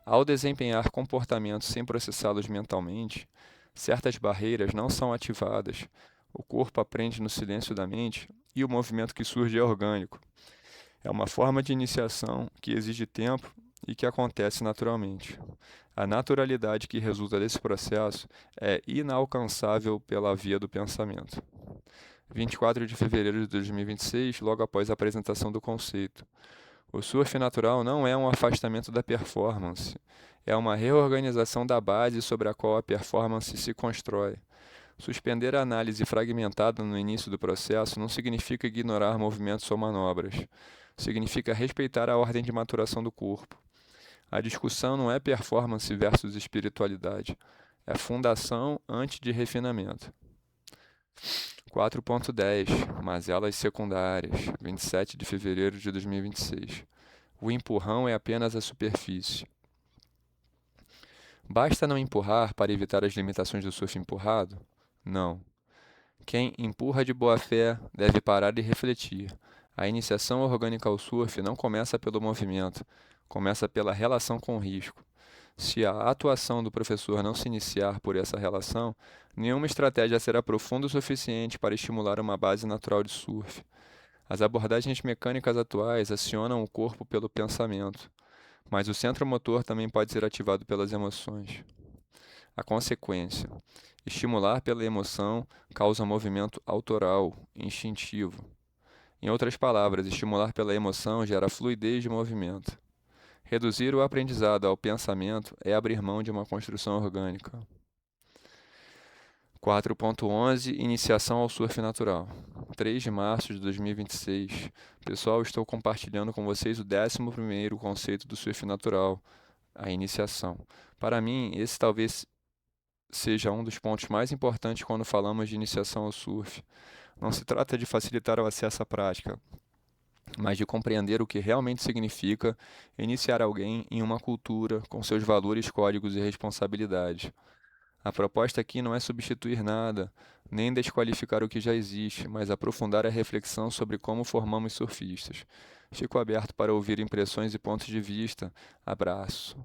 Ao desempenhar comportamentos sem processá-los mentalmente, certas barreiras não são ativadas, o corpo aprende no silêncio da mente e o movimento que surge é orgânico. É uma forma de iniciação que exige tempo e que acontece naturalmente. A naturalidade que resulta desse processo é inalcançável pela via do pensamento. 24 de fevereiro de 2026, logo após a apresentação do conceito. O surf natural não é um afastamento da performance, é uma reorganização da base sobre a qual a performance se constrói. Suspender a análise fragmentada no início do processo não significa ignorar movimentos ou manobras. Significa respeitar a ordem de maturação do corpo. A discussão não é performance versus espiritualidade, é fundação antes de refinamento. 4.10 Mazelas secundárias, 27 de fevereiro de 2026. O empurrão é apenas a superfície. Basta não empurrar para evitar as limitações do surf empurrado? Não. Quem empurra de boa fé deve parar e refletir. A iniciação orgânica ao surf não começa pelo movimento, Começa pela relação com o risco. Se a atuação do professor não se iniciar por essa relação, nenhuma estratégia será profunda o suficiente para estimular uma base natural de surf. As abordagens mecânicas atuais acionam o corpo pelo pensamento, mas o centro motor também pode ser ativado pelas emoções. A consequência: estimular pela emoção causa movimento autoral, instintivo. Em outras palavras, estimular pela emoção gera fluidez de movimento. Reduzir o aprendizado ao pensamento é abrir mão de uma construção orgânica. 4.11 Iniciação ao surf natural. 3 de março de 2026. Pessoal, estou compartilhando com vocês o 11º conceito do surf natural, a iniciação. Para mim, esse talvez seja um dos pontos mais importantes quando falamos de iniciação ao surf. Não se trata de facilitar o acesso à prática, mas de compreender o que realmente significa iniciar alguém em uma cultura com seus valores, códigos e responsabilidades. A proposta aqui não é substituir nada, nem desqualificar o que já existe, mas aprofundar a reflexão sobre como formamos surfistas. Fico aberto para ouvir impressões e pontos de vista. Abraço.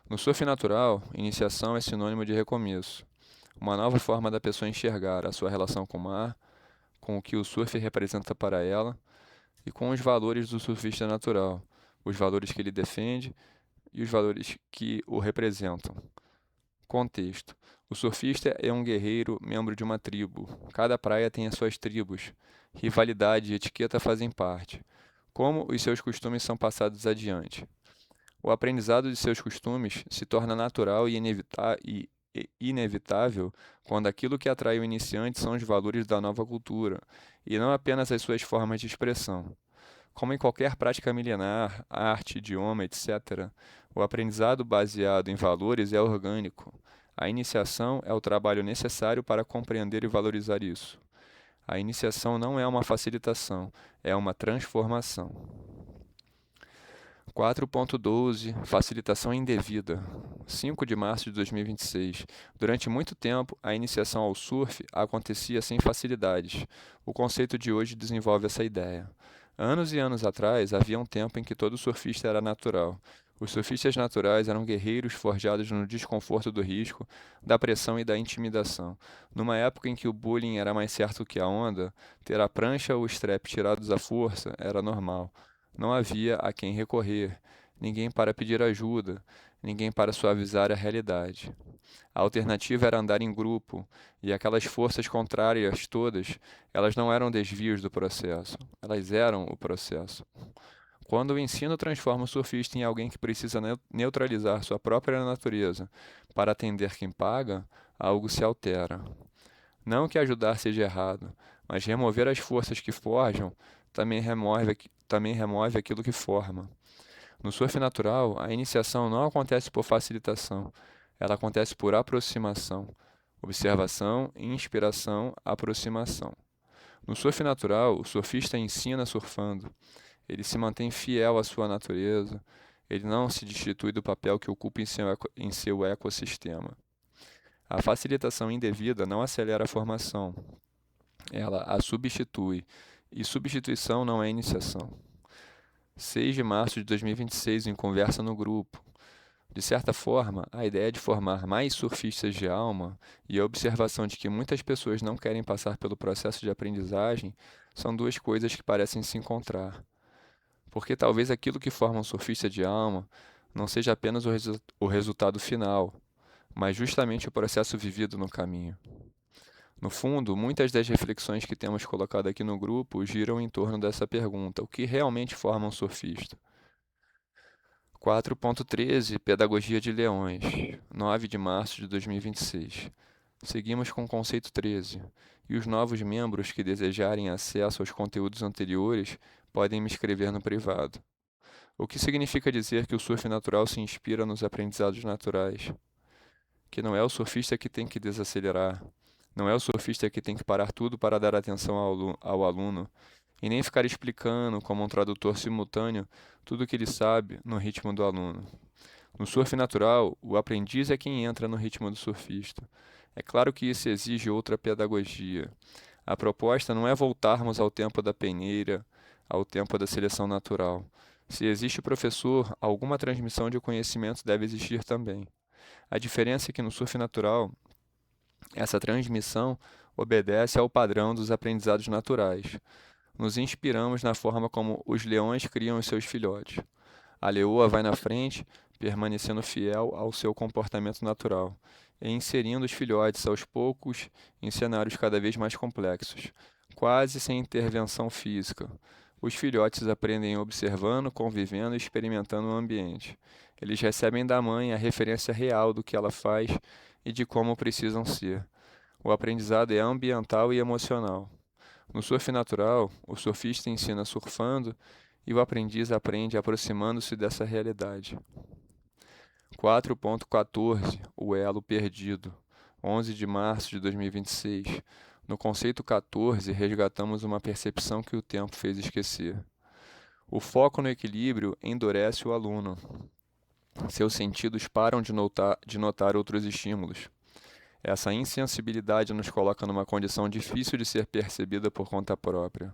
No surf natural, iniciação é sinônimo de recomeço. Uma nova forma da pessoa enxergar a sua relação com o mar, com o que o surf representa para ela e com os valores do surfista natural, os valores que ele defende e os valores que o representam. Contexto: o surfista é um guerreiro, membro de uma tribo. Cada praia tem as suas tribos. Rivalidade e etiqueta fazem parte. Como os seus costumes são passados adiante. O aprendizado de seus costumes se torna natural e inevitável quando aquilo que atrai o iniciante são os valores da nova cultura, e não apenas as suas formas de expressão. Como em qualquer prática milenar, arte, idioma, etc., o aprendizado baseado em valores é orgânico. A iniciação é o trabalho necessário para compreender e valorizar isso. A iniciação não é uma facilitação, é uma transformação. 4.12 Facilitação indevida. 5 de março de 2026. Durante muito tempo, a iniciação ao surf acontecia sem facilidades. O conceito de hoje desenvolve essa ideia. Anos e anos atrás, havia um tempo em que todo surfista era natural. Os surfistas naturais eram guerreiros forjados no desconforto do risco, da pressão e da intimidação. Numa época em que o bullying era mais certo que a onda, ter a prancha ou o strap tirados à força era normal. Não havia a quem recorrer, ninguém para pedir ajuda, ninguém para suavizar a realidade. A alternativa era andar em grupo, e aquelas forças contrárias todas, elas não eram desvios do processo, elas eram o processo. Quando o ensino transforma o surfista em alguém que precisa neutralizar sua própria natureza para atender quem paga, algo se altera. Não que ajudar seja errado, mas remover as forças que forjam também remove aquilo que forma. No surf natural, a iniciação não acontece por facilitação, ela acontece por aproximação. Observação, inspiração, aproximação. No surf natural, o surfista ensina surfando. Ele se mantém fiel à sua natureza. Ele não se destitui do papel que ocupa em seu ecossistema. A facilitação indevida não acelera a formação, ela a substitui. E substituição não é iniciação. 6 de março de 2026, em conversa no grupo. De certa forma, a ideia de formar mais surfistas de alma e a observação de que muitas pessoas não querem passar pelo processo de aprendizagem são duas coisas que parecem se encontrar. Porque talvez aquilo que forma um surfista de alma não seja apenas o resultado final, mas justamente o processo vivido no caminho. No fundo, muitas das reflexões que temos colocado aqui no grupo giram em torno dessa pergunta: o que realmente forma um surfista? 4.13 Pedagogia de Leões, 9 de março de 2026. Seguimos com o conceito 13, e os novos membros que desejarem acesso aos conteúdos anteriores podem me escrever no privado. O que significa dizer que o surf natural se inspira nos aprendizados naturais? Que não é o surfista que tem que desacelerar, não é o surfista que tem que parar tudo para dar atenção ao aluno, e nem ficar explicando, como um tradutor simultâneo, tudo o que ele sabe no ritmo do aluno. No surf natural, o aprendiz é quem entra no ritmo do surfista. É claro que isso exige outra pedagogia. A proposta não é voltarmos ao tempo da peneira, ao tempo da seleção natural. Se existe professor, alguma transmissão de conhecimento deve existir também. A diferença é que no surf natural, essa transmissão obedece ao padrão dos aprendizados naturais. Nos inspiramos na forma como os leões criam os seus filhotes. A leoa vai na frente, permanecendo fiel ao seu comportamento natural, e inserindo os filhotes aos poucos em cenários cada vez mais complexos, quase sem intervenção física. Os filhotes aprendem observando, convivendo e experimentando o ambiente. Eles recebem da mãe a referência real do que ela faz e de como precisam ser. O aprendizado é ambiental e emocional. No surf natural, o surfista ensina surfando e o aprendiz aprende aproximando-se dessa realidade. 4.14 O elo perdido. 11 de março de 2026. No conceito 14, resgatamos uma percepção que o tempo fez esquecer. O foco no equilíbrio endurece o aluno. Seus sentidos param de notar outros estímulos. Essa insensibilidade nos coloca numa condição difícil de ser percebida por conta própria.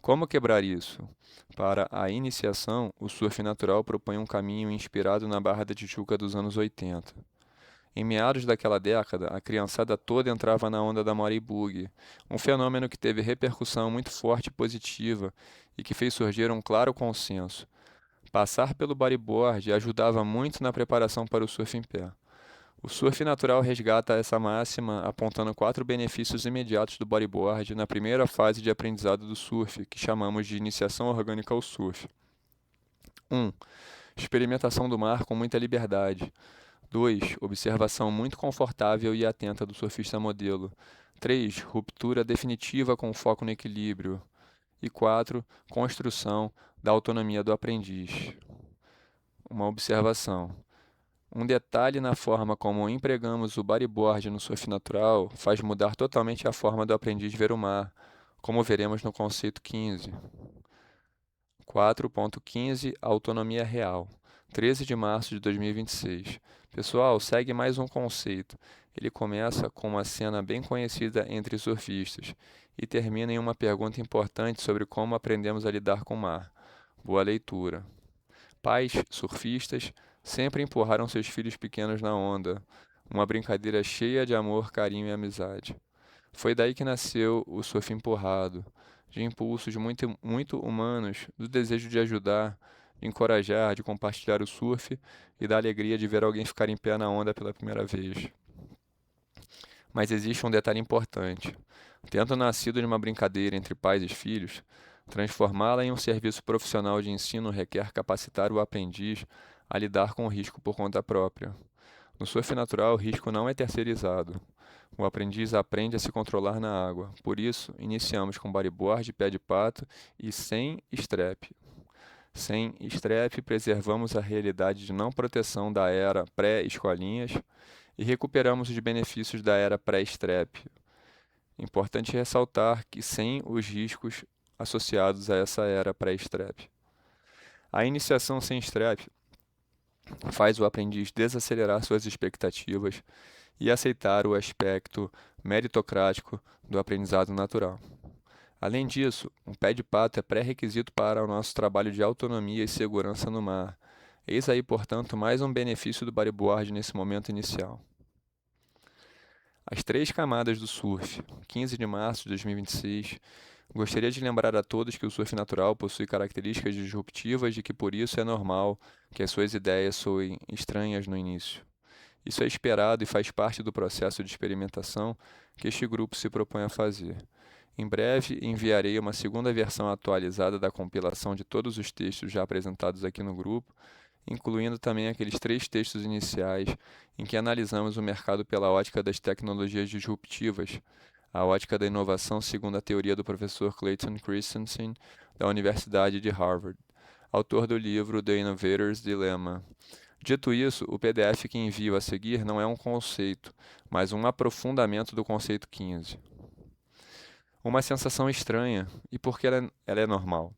Como quebrar isso? Para a iniciação, o surf natural propõe um caminho inspirado na Barra da Tijuca dos anos 80. Em meados daquela década, a criançada toda entrava na onda da Morey Boogie, um fenômeno que teve repercussão muito forte e positiva e que fez surgir um claro consenso. Passar pelo bodyboard ajudava muito na preparação para o surf em pé. O surf natural resgata essa máxima apontando 4 benefícios imediatos do bodyboard na primeira fase de aprendizado do surf, que chamamos de iniciação orgânica ao surf. 1. Experimentação do mar com muita liberdade. 2. Observação muito confortável e atenta do surfista modelo. 3. Ruptura definitiva com foco no equilíbrio. E 4. Construção da autonomia do aprendiz. Uma observação. Um detalhe na forma como empregamos o bodyboard no surf natural faz mudar totalmente a forma do aprendiz ver o mar, como veremos no conceito 15. 4.15 Autonomia real. 13 de março de 2026. Pessoal, segue mais um conceito. Ele começa com uma cena bem conhecida entre surfistas e termina em uma pergunta importante sobre como aprendemos a lidar com o mar. Boa leitura. Pais surfistas sempre empurraram seus filhos pequenos na onda, uma brincadeira cheia de amor, carinho e amizade. Foi daí que nasceu o surf empurrado, de impulsos muito humanos, do desejo de ajudar, de encorajar, de compartilhar o surf e da alegria de ver alguém ficar em pé na onda pela primeira vez. Mas existe um detalhe importante. Tendo nascido de uma brincadeira entre pais e filhos, transformá-la em um serviço profissional de ensino requer capacitar o aprendiz a lidar com o risco por conta própria. No surf natural, o risco não é terceirizado. O aprendiz aprende a se controlar na água. Por isso, iniciamos com bodyboard, pé de pato e sem strap. Sem strap, preservamos a realidade de não proteção da era pré-escolinhas e recuperamos os benefícios da era pré-strap. Importante ressaltar que sem os riscos associados a essa era pré-strap. A iniciação sem strap faz o aprendiz desacelerar suas expectativas e aceitar o aspecto meritocrático do aprendizado natural. Além disso, um pé de pato é pré-requisito para o nosso trabalho de autonomia e segurança no mar. Eis aí, portanto, mais um benefício do bodyboard nesse momento inicial. As 3 camadas do surf, 15 de março de 2026. Gostaria de lembrar a todos que o surf natural possui características disruptivas e que por isso é normal que as suas ideias soem estranhas no início. Isso é esperado e faz parte do processo de experimentação que este grupo se propõe a fazer. Em breve enviarei uma segunda versão atualizada da compilação de todos os textos já apresentados aqui no grupo, incluindo também aqueles 3 textos iniciais em que analisamos o mercado pela ótica das tecnologias disruptivas, a ótica da inovação segundo a teoria do professor Clayton Christensen, da Universidade de Harvard, autor do livro The Innovator's Dilemma. Dito isso, o PDF que envio a seguir não é um conceito, mas um aprofundamento do conceito 15. Uma sensação estranha, e por que ela é normal?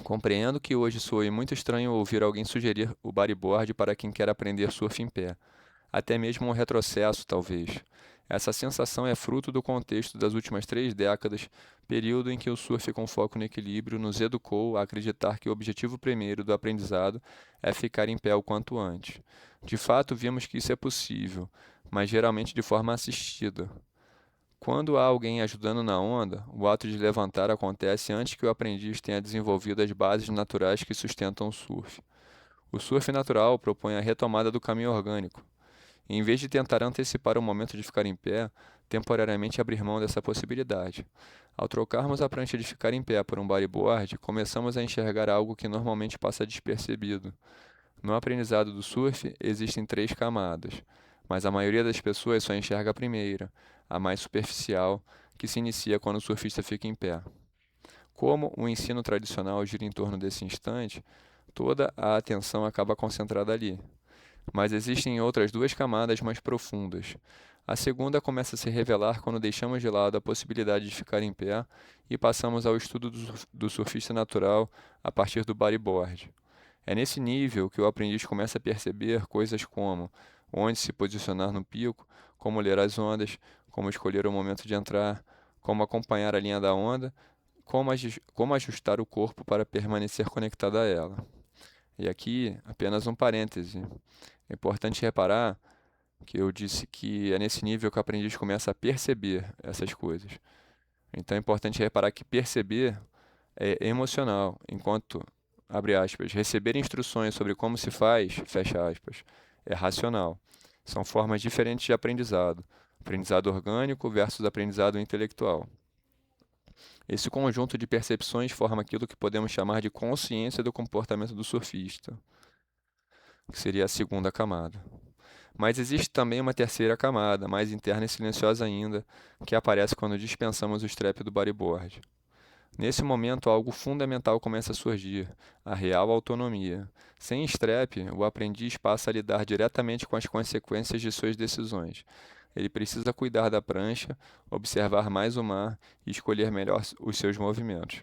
Compreendo que hoje soe muito estranho ouvir alguém sugerir o bodyboard para quem quer aprender surf em pé. Até mesmo um retrocesso, talvez. Essa sensação é fruto do contexto das últimas 3 décadas, período em que o surf com foco no equilíbrio nos educou a acreditar que o objetivo primeiro do aprendizado é ficar em pé o quanto antes. De fato, vimos que isso é possível, mas geralmente de forma assistida. Quando há alguém ajudando na onda, o ato de levantar acontece antes que o aprendiz tenha desenvolvido as bases naturais que sustentam o surf. O surf natural propõe a retomada do caminho orgânico. Em vez de tentar antecipar o momento de ficar em pé, temporariamente abrir mão dessa possibilidade. Ao trocarmos a prancha de ficar em pé por um bodyboard, começamos a enxergar algo que normalmente passa despercebido. No aprendizado do surf, existem 3 camadas, mas a maioria das pessoas só enxerga a primeira, a mais superficial, que se inicia quando o surfista fica em pé. Como o ensino tradicional gira em torno desse instante, toda a atenção acaba concentrada ali. Mas existem outras 2 camadas mais profundas. A segunda começa a se revelar quando deixamos de lado a possibilidade de ficar em pé e passamos ao estudo do surfista natural a partir do bodyboard. É nesse nível que o aprendiz começa a perceber coisas como onde se posicionar no pico, como ler as ondas, como escolher o momento de entrar, como acompanhar a linha da onda, como ajustar o corpo para permanecer conectado a ela. E aqui, apenas um parêntese. É importante reparar que eu disse que é nesse nível que o aprendiz começa a perceber essas coisas. Então é importante reparar que perceber é emocional, enquanto, abre aspas, receber instruções sobre como se faz, fecha aspas, é racional. São formas diferentes de aprendizado. Aprendizado orgânico versus aprendizado intelectual. Esse conjunto de percepções forma aquilo que podemos chamar de consciência do comportamento do surfista, que seria a segunda camada. Mas existe também uma terceira camada, mais interna e silenciosa ainda, que aparece quando dispensamos o strap do bodyboard. Nesse momento, algo fundamental começa a surgir: a real autonomia. Sem strap, o aprendiz passa a lidar diretamente com as consequências de suas decisões. Ele precisa cuidar da prancha, observar mais o mar e escolher melhor os seus movimentos.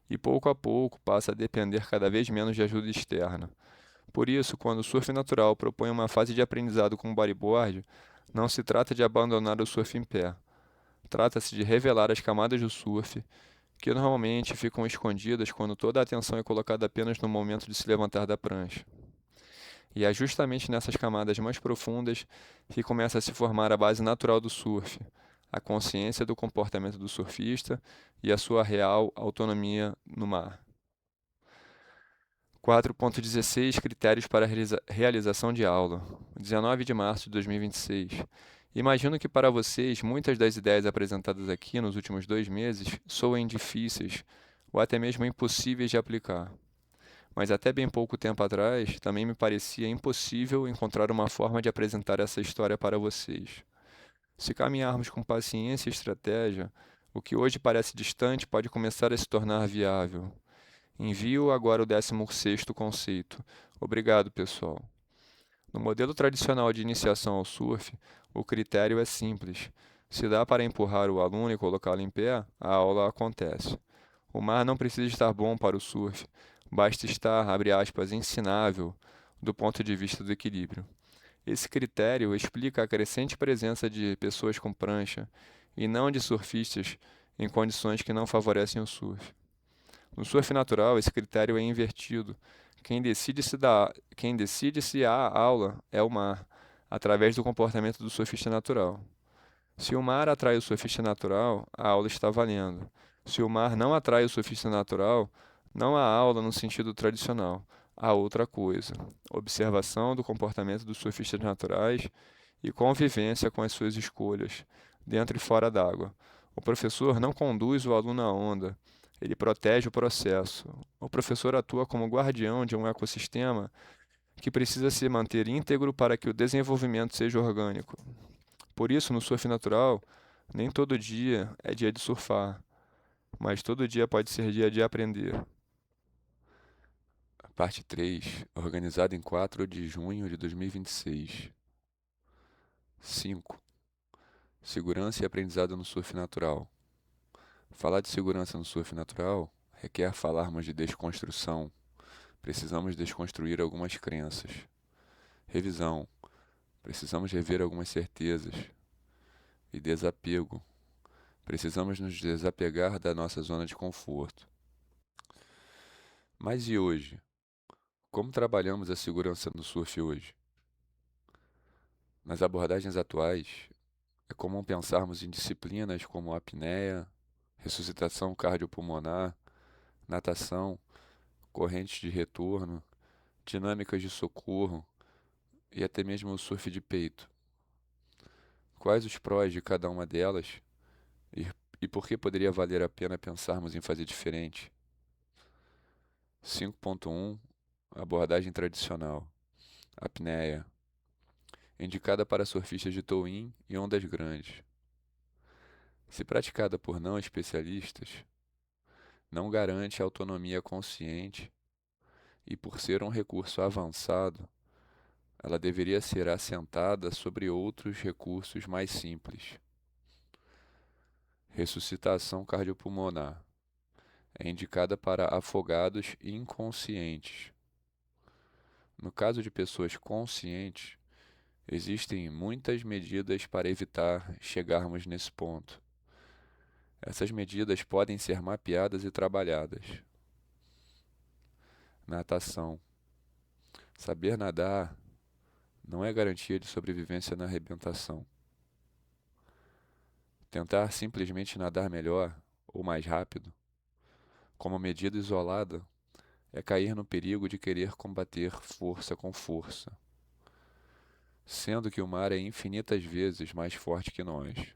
E pouco a pouco passa a depender cada vez menos de ajuda externa. Por isso, quando o surf natural propõe uma fase de aprendizado com o bodyboard, não se trata de abandonar o surf em pé. Trata-se de revelar as camadas do surf, que normalmente ficam escondidas quando toda a atenção é colocada apenas no momento de se levantar da prancha. E é justamente nessas camadas mais profundas que começa a se formar a base natural do surf, a consciência do comportamento do surfista e a sua real autonomia no mar. 4.16 Critérios para a realização de aula. 19 de março de 2026. Imagino que para vocês muitas das ideias apresentadas aqui nos últimos 2 meses soem difíceis ou até mesmo impossíveis de aplicar. Mas até bem pouco tempo atrás também me parecia impossível encontrar uma forma de apresentar essa história para vocês. Se caminharmos com paciência e estratégia, o que hoje parece distante pode começar a se tornar viável. Envio agora o 16º conceito. Obrigado, pessoal. No modelo tradicional de iniciação ao surf, o critério é simples. Se dá para empurrar o aluno e colocá-lo em pé, a aula acontece. O mar não precisa estar bom para o surf, basta estar, abre aspas, ensinável do ponto de vista do equilíbrio. Esse critério explica a crescente presença de pessoas com prancha e não de surfistas em condições que não favorecem o surf. No surf natural, esse critério é invertido. Quem decide se há aula é o mar, através do comportamento do surfista natural. Se o mar atrai o surfista natural, a aula está valendo. Se o mar não atrai o surfista natural, não há aula no sentido tradicional. Há outra coisa: observação do comportamento dos surfistas naturais e convivência com as suas escolhas, dentro e fora d'água. O professor não conduz o aluno à onda, ele protege o processo. O professor atua como guardião de um ecossistema que precisa se manter íntegro para que o desenvolvimento seja orgânico. Por isso, no surf natural, nem todo dia é dia de surfar, mas todo dia pode ser dia de aprender. Parte 3, organizada em 4 de junho de 2026. 5. Segurança e aprendizado no surf natural. Falar de segurança no surf natural requer falarmos de desconstrução. Precisamos desconstruir algumas crenças. Revisão. Precisamos rever algumas certezas. e desapego. Precisamos nos desapegar da nossa zona de conforto. Mas e hoje? Como trabalhamos a segurança no surf hoje? Nas abordagens atuais, é comum pensarmos em disciplinas como apneia, ressuscitação cardiopulmonar, natação, correntes de retorno, dinâmicas de socorro e até mesmo o surf de peito. Quais os prós de cada uma delas e, e por que poderia valer a pena pensarmos em fazer diferente? 5.1 Abordagem tradicional. Apneia. Indicada para surfistas de tow-in e ondas grandes. Se praticada por não especialistas, não garante autonomia consciente e, por ser um recurso avançado, ela deveria ser assentada sobre outros recursos mais simples. Ressuscitação cardiopulmonar. É indicada para afogados inconscientes. No caso de pessoas conscientes, existem muitas medidas para evitar chegarmos nesse ponto. Essas medidas podem ser mapeadas e trabalhadas. Natação. Saber nadar não é garantia de sobrevivência na arrebentação. Tentar simplesmente nadar melhor ou mais rápido, como medida isolada, é cair no perigo de querer combater força com força, sendo que o mar é infinitas vezes mais forte que nós.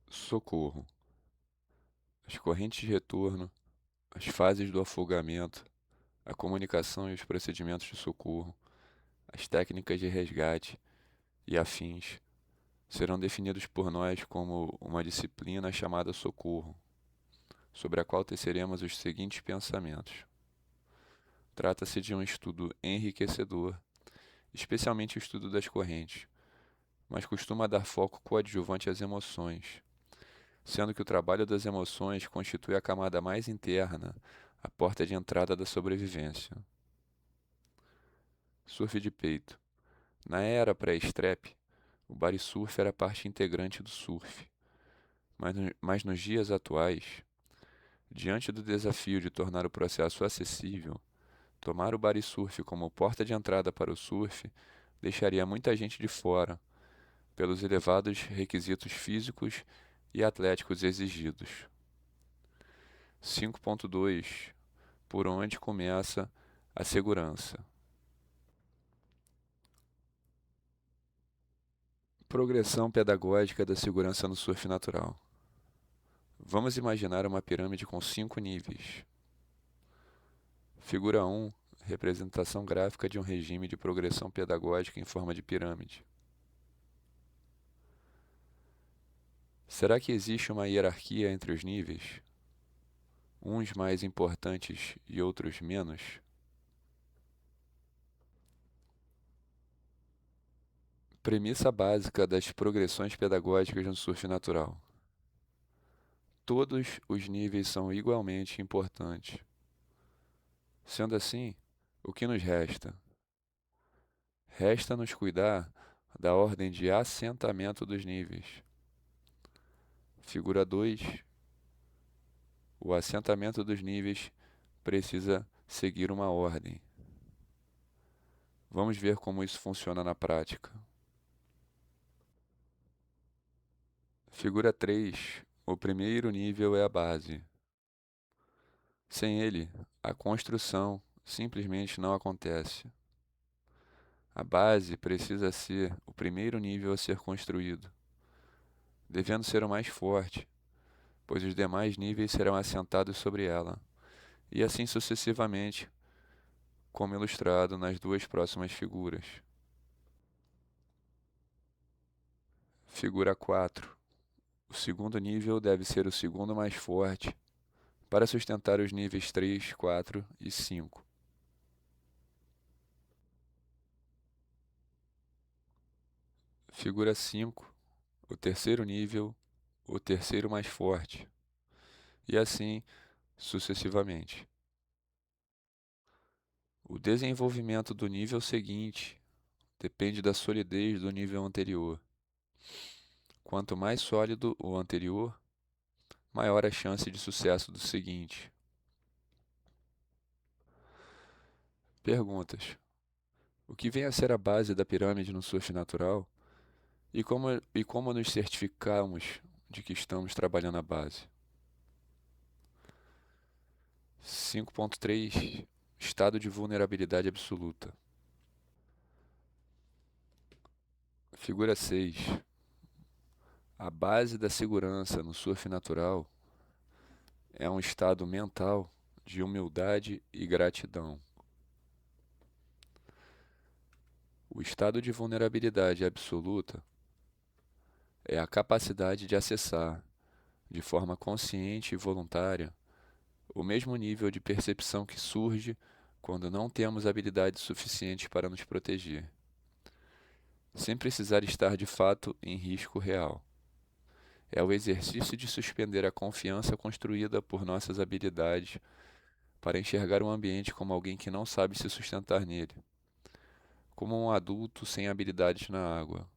Socorro. As correntes de retorno, as fases do afogamento, a comunicação e os procedimentos de socorro, as técnicas de resgate e afins serão definidos por nós como uma disciplina chamada socorro, sobre a qual teceremos os seguintes pensamentos. Trata-se de um estudo enriquecedor, especialmente o estudo das correntes, mas costuma dar foco coadjuvante às emoções, sendo que o trabalho das emoções constitui a camada mais interna, a porta de entrada da sobrevivência. Surf de peito. Na era pré-strep, o body surf era parte integrante do surf, mas nos dias atuais, diante do desafio de tornar o processo acessível, tomar o body surf como porta de entrada para o surf deixaria muita gente de fora, pelos elevados requisitos físicos e atléticos exigidos. 5.2 Por onde começa a segurança? Progressão pedagógica da segurança no surf natural. Vamos imaginar uma pirâmide com 5 níveis. Figura 1 Representação gráfica de um regime de progressão pedagógica em forma de pirâmide. Será que existe uma hierarquia entre os níveis? Uns mais importantes e outros menos? Premissa básica das progressões pedagógicas no surf natural. Todos os níveis são igualmente importantes. Sendo assim, o que nos resta? Resta-nos cuidar da ordem de assentamento dos níveis. Figura 2. O assentamento dos níveis precisa seguir uma ordem. Vamos ver como isso funciona na prática. Figura 3. O primeiro nível é a base. Sem ele, a construção simplesmente não acontece. A base precisa ser o primeiro nível a ser construído, devendo ser o mais forte, pois os demais níveis serão assentados sobre ela, e assim sucessivamente, como ilustrado nas duas próximas figuras. Figura 4. O segundo nível deve ser o segundo mais forte para sustentar os níveis 3, 4 e 5. Figura 5. O terceiro nível, o terceiro mais forte, e assim sucessivamente. O desenvolvimento do nível seguinte depende da solidez do nível anterior. Quanto mais sólido o anterior, maior a chance de sucesso do seguinte. Perguntas: o que vem a ser a base da pirâmide no surf natural e como nos certificamos de que estamos trabalhando a base? 5.3 Estado de vulnerabilidade absoluta. Figura 6. A base da segurança no surf natural é um estado mental de humildade e gratidão. O estado de vulnerabilidade absoluta é a capacidade de acessar, de forma consciente e voluntária, o mesmo nível de percepção que surge quando não temos habilidades suficientes para nos proteger, sem precisar estar de fato em risco real. É o exercício de suspender a confiança construída por nossas habilidades para enxergar o ambiente como alguém que não sabe se sustentar nele, como um adulto sem habilidades na água,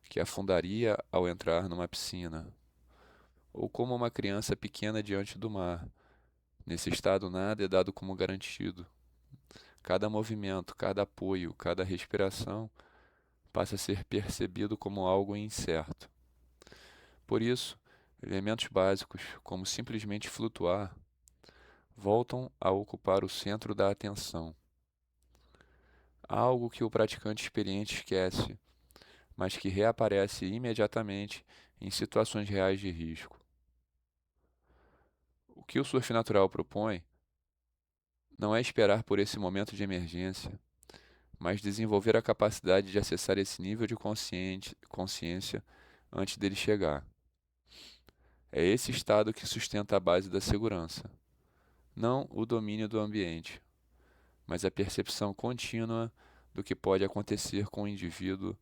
que afundaria ao entrar numa piscina, ou como uma criança pequena diante do mar. Nesse estado, nada é dado como garantido. Cada movimento, cada apoio, cada respiração passa a ser percebido como algo incerto. Por isso, elementos básicos, como simplesmente flutuar, voltam a ocupar o centro da atenção. Algo que o praticante experiente esquece, mas que reaparece imediatamente em situações reais de risco. O que o surf natural propõe não é esperar por esse momento de emergência, mas desenvolver a capacidade de acessar esse nível de consciência antes dele chegar. É esse estado que sustenta a base da segurança, não o domínio do ambiente, mas a percepção contínua do que pode acontecer com o indivíduo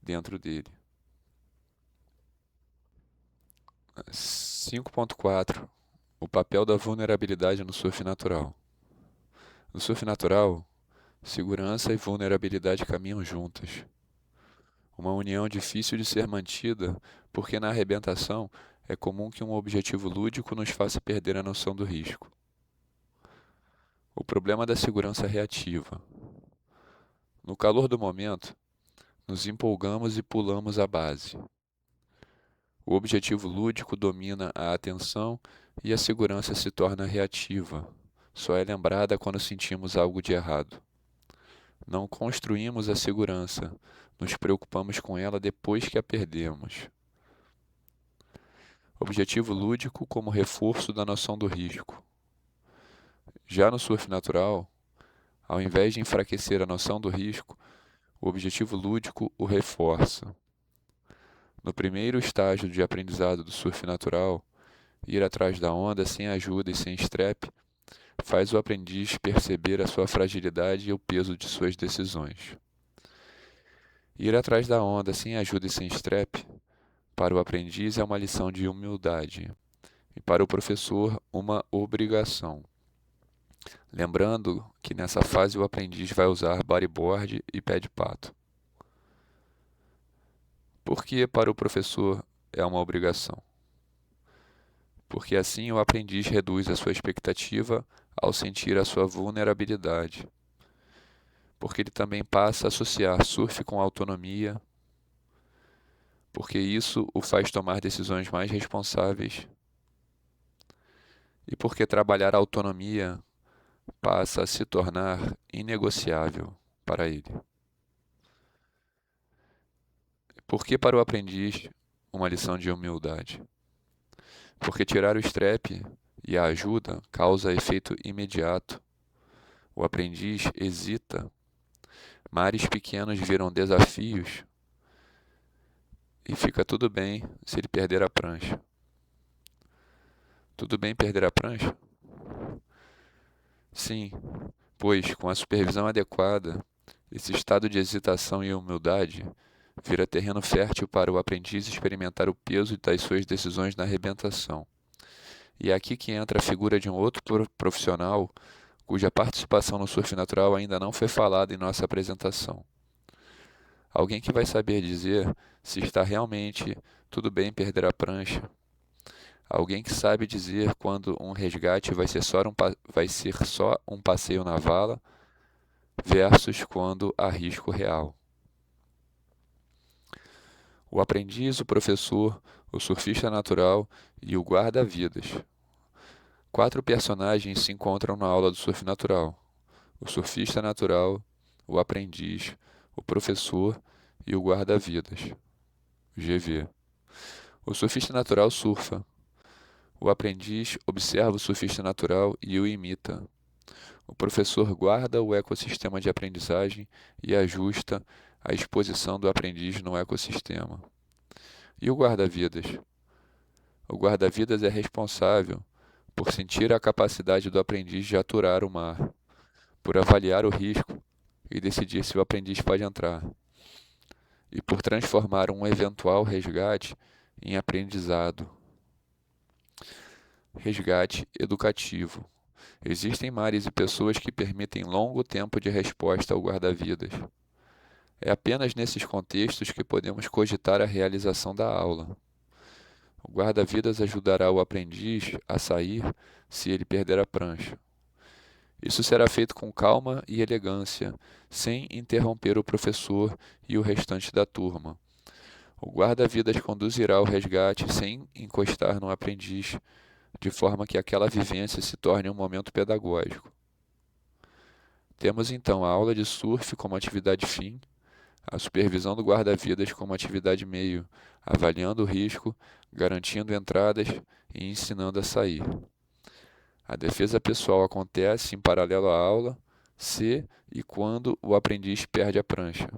dentro dele. 5.4 O papel da vulnerabilidade no surf natural. No surf natural, segurança e vulnerabilidade caminham juntas. Uma união difícil de ser mantida, porque na arrebentação é comum que um objetivo lúdico nos faça perder a noção do risco. O problema da segurança reativa. No calor do momento, nos empolgamos e pulamos a base. O objetivo lúdico domina a atenção e a segurança se torna reativa. Só é lembrada quando sentimos algo de errado. Não construímos a segurança, nos preocupamos com ela depois que a perdemos. Objetivo lúdico como reforço da noção do risco. Já no surf natural, ao invés de enfraquecer a noção do risco, o objetivo lúdico o reforça. No primeiro estágio de aprendizado do surf natural, ir atrás da onda sem ajuda e sem strap faz o aprendiz perceber a sua fragilidade e o peso de suas decisões. Ir atrás da onda sem ajuda e sem strap, para o aprendiz é uma lição de humildade, e para o professor, uma obrigação. Lembrando que nessa fase o aprendiz vai usar bodyboard e pé de pato. Por que para o professor é uma obrigação? Porque assim o aprendiz reduz a sua expectativa ao sentir a sua vulnerabilidade. Porque ele também passa a associar surf com autonomia, porque isso o faz tomar decisões mais responsáveis, e porque trabalhar a autonomia passa a se tornar inegociável para ele. Por que para o aprendiz uma lição de humildade? Porque tirar o strap e a ajuda causa efeito imediato. O aprendiz hesita. Mares pequenos viram desafios e fica tudo bem se ele perder a prancha. Tudo bem perder a prancha? Sim, pois com a supervisão adequada, esse estado de hesitação e humildade vira terreno fértil para o aprendiz experimentar o peso das suas decisões na arrebentação. E é aqui que entra a figura de um outro profissional cuja participação no surf natural ainda não foi falada em nossa apresentação. Alguém que vai saber dizer se está realmente Tudo bem perder a prancha. Alguém que sabe dizer quando um resgate vai ser só um passeio na vala versus quando há risco real. O aprendiz, o professor, o surfista natural e o guarda-vidas. 4 personagens se encontram na aula do surf natural: o surfista natural, o aprendiz, o professor e o guarda-vidas, o GV. O surfista natural surfa. O aprendiz observa o surfista natural e o imita. O professor guarda o ecossistema de aprendizagem e ajusta a exposição do aprendiz no ecossistema. E o guarda-vidas? O guarda-vidas é responsável por sentir a capacidade do aprendiz de aturar o mar, por avaliar o risco e decidir se o aprendiz pode entrar, e por transformar um eventual resgate em aprendizado. Resgate educativo. Existem mares e pessoas que permitem longo tempo de resposta ao guarda-vidas. É apenas nesses contextos que podemos cogitar a realização da aula. O guarda-vidas ajudará o aprendiz a sair se ele perder a prancha. Isso será feito com calma e elegância, sem interromper o professor e o restante da turma. O guarda-vidas conduzirá o resgate sem encostar no aprendiz, de forma que aquela vivência se torne um momento pedagógico. Temos então a aula de surf como atividade fim, a supervisão do guarda-vidas como atividade meio, avaliando o risco, garantindo entradas e ensinando a sair. A defesa pessoal acontece em paralelo à aula, se e quando o aprendiz perde a prancha.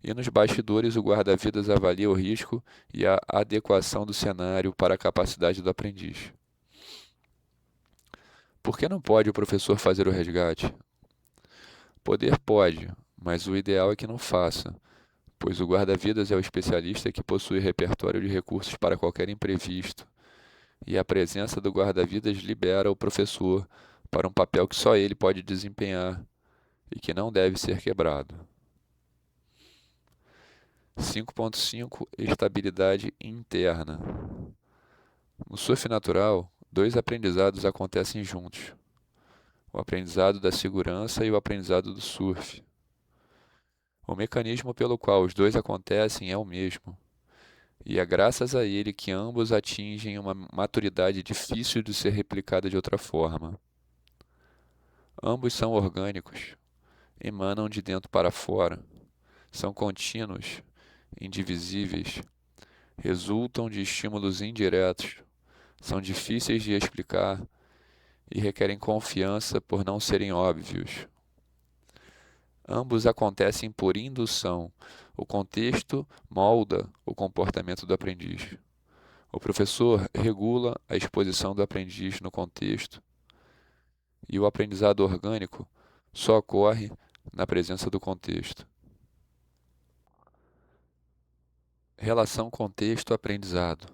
E nos bastidores o guarda-vidas avalia o risco e a adequação do cenário para a capacidade do aprendiz. Por que não pode o professor fazer o resgate? Poder pode, mas o ideal é que não faça, pois o guarda-vidas é o especialista que possui repertório de recursos para qualquer imprevisto, e a presença do guarda-vidas libera o professor para um papel que só ele pode desempenhar e que não deve ser quebrado. 5.5 Estabilidade interna. No surf natural, 2 aprendizados acontecem juntos: o aprendizado da segurança e o aprendizado do surf. O mecanismo pelo qual os dois acontecem é o mesmo, e é graças a ele que ambos atingem uma maturidade difícil de ser replicada de outra forma. Ambos são orgânicos, emanam de dentro para fora, são contínuos, indivisíveis, resultam de estímulos indiretos, são difíceis de explicar e requerem confiança por não serem óbvios. Ambos acontecem por indução. O contexto molda o comportamento do aprendiz. O professor regula a exposição do aprendiz no contexto, e o aprendizado orgânico só ocorre na presença do contexto. Relação contexto-aprendizado.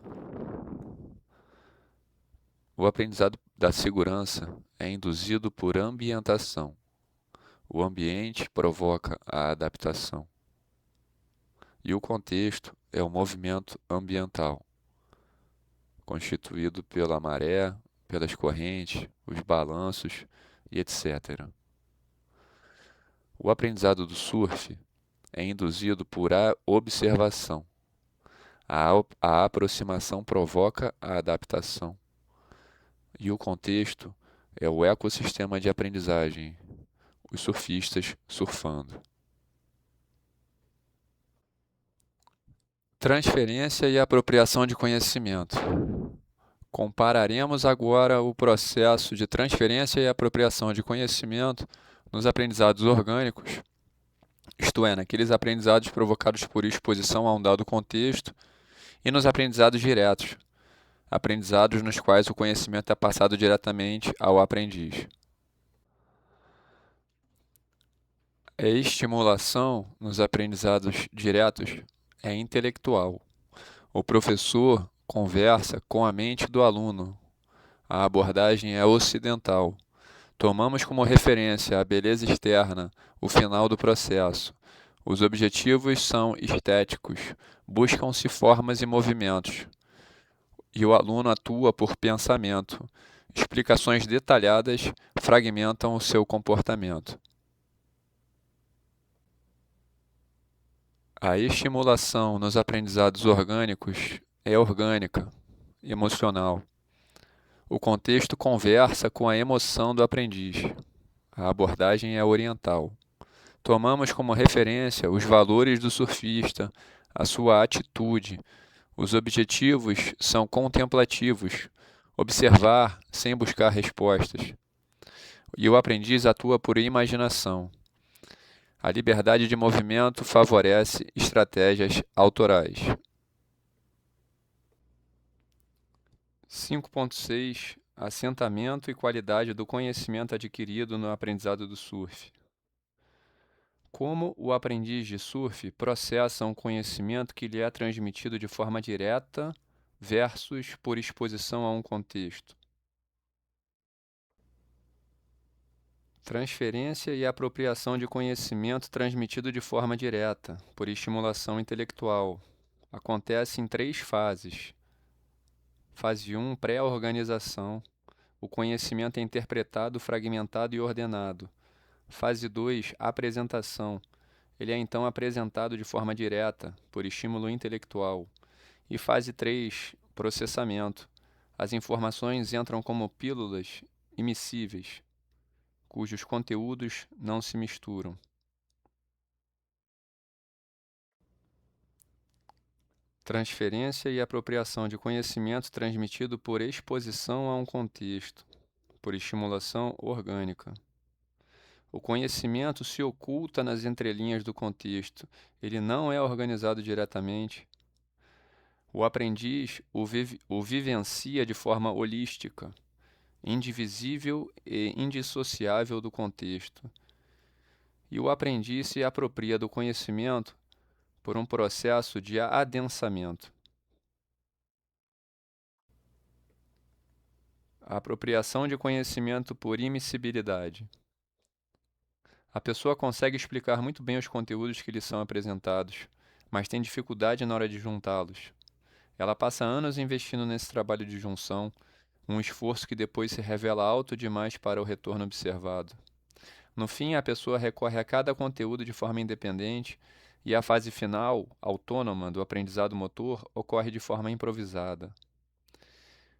O aprendizado da segurança é induzido por ambientação. O ambiente provoca a adaptação. E o contexto é o movimento ambiental, constituído pela maré, pelas correntes, os balanços e etc. O aprendizado do surf é induzido por observação. A aproximação provoca a adaptação. E o contexto é o ecossistema de aprendizagem, os surfistas surfando. Transferência e apropriação de conhecimento. Compararemos agora o processo de transferência e apropriação de conhecimento nos aprendizados orgânicos, isto é, naqueles aprendizados provocados por exposição a um dado contexto, e nos aprendizados diretos, aprendizados nos quais o conhecimento é passado diretamente ao aprendiz. A estimulação nos aprendizados diretos é intelectual. O professor conversa com a mente do aluno. A abordagem é ocidental. Tomamos como referência a beleza externa, o final do processo, Os objetivos são estéticos, buscam-se formas e movimentos, e o aluno atua por pensamento. Explicações detalhadas fragmentam o seu comportamento. A estimulação nos aprendizados orgânicos é orgânica, emocional. O contexto conversa com a emoção do aprendiz. A abordagem é oriental. Tomamos como referência os valores do surfista, a sua atitude. Os objetivos são contemplativos, observar sem buscar respostas. E o aprendiz atua por imaginação. A liberdade de movimento favorece estratégias autorais. 5.6 Assentamento e qualidade do conhecimento adquirido no aprendizado do surf. Como o aprendiz de surf processa um conhecimento que lhe é transmitido de forma direta versus por exposição a um contexto. Transferência e apropriação de conhecimento transmitido de forma direta, por estimulação intelectual. Acontece em 3 fases. Fase 1, pré-organização. O conhecimento é interpretado, fragmentado e ordenado. Fase 2, apresentação. Ele é então apresentado de forma direta, por estímulo intelectual. E fase 3, processamento. As informações entram como pílulas immiscíveis, cujos conteúdos não se misturam. Transferência e apropriação de conhecimento transmitido por exposição a um contexto, por estimulação orgânica. O conhecimento se oculta nas entrelinhas do contexto, ele não é organizado diretamente. O aprendiz o vivencia de forma holística, indivisível e indissociável do contexto. E o aprendiz se apropria do conhecimento por um processo de adensamento. A apropriação de conhecimento por immiscibilidade. A pessoa consegue explicar muito bem os conteúdos que lhe são apresentados, mas tem dificuldade na hora de juntá-los. Ela passa anos investindo nesse trabalho de junção, um esforço que depois se revela alto demais para o retorno observado. No fim, a pessoa recorre a cada conteúdo de forma independente e a fase final, autônoma, do aprendizado motor ocorre de forma improvisada.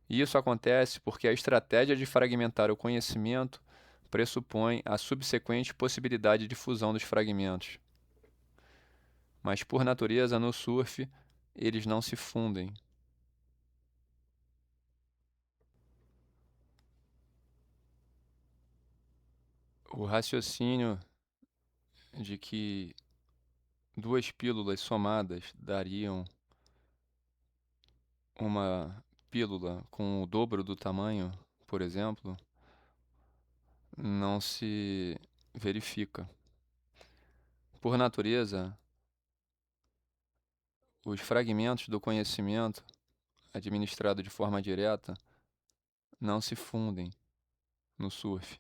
E isso acontece porque a estratégia de fragmentar o conhecimento pressupõe a subsequente possibilidade de fusão dos fragmentos. Mas, por natureza, no surf, eles não se fundem. O raciocínio de que 2 pílulas somadas dariam uma pílula com o dobro do tamanho, por exemplo, não se verifica. Por natureza, os fragmentos do conhecimento administrado de forma direta não se fundem no surf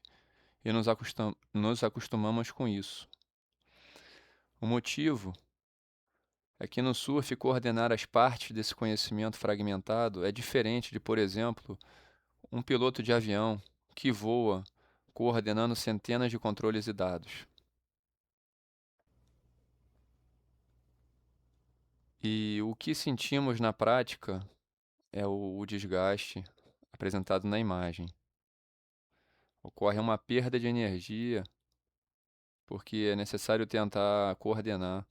e nos acostumamos com isso. O motivo é que no surf coordenar as partes desse conhecimento fragmentado é diferente de, por exemplo, um piloto de avião que voa coordenando centenas de controles e dados. E o que sentimos na prática é o desgaste apresentado na imagem. Ocorre uma perda de energia porque é necessário tentar coordenar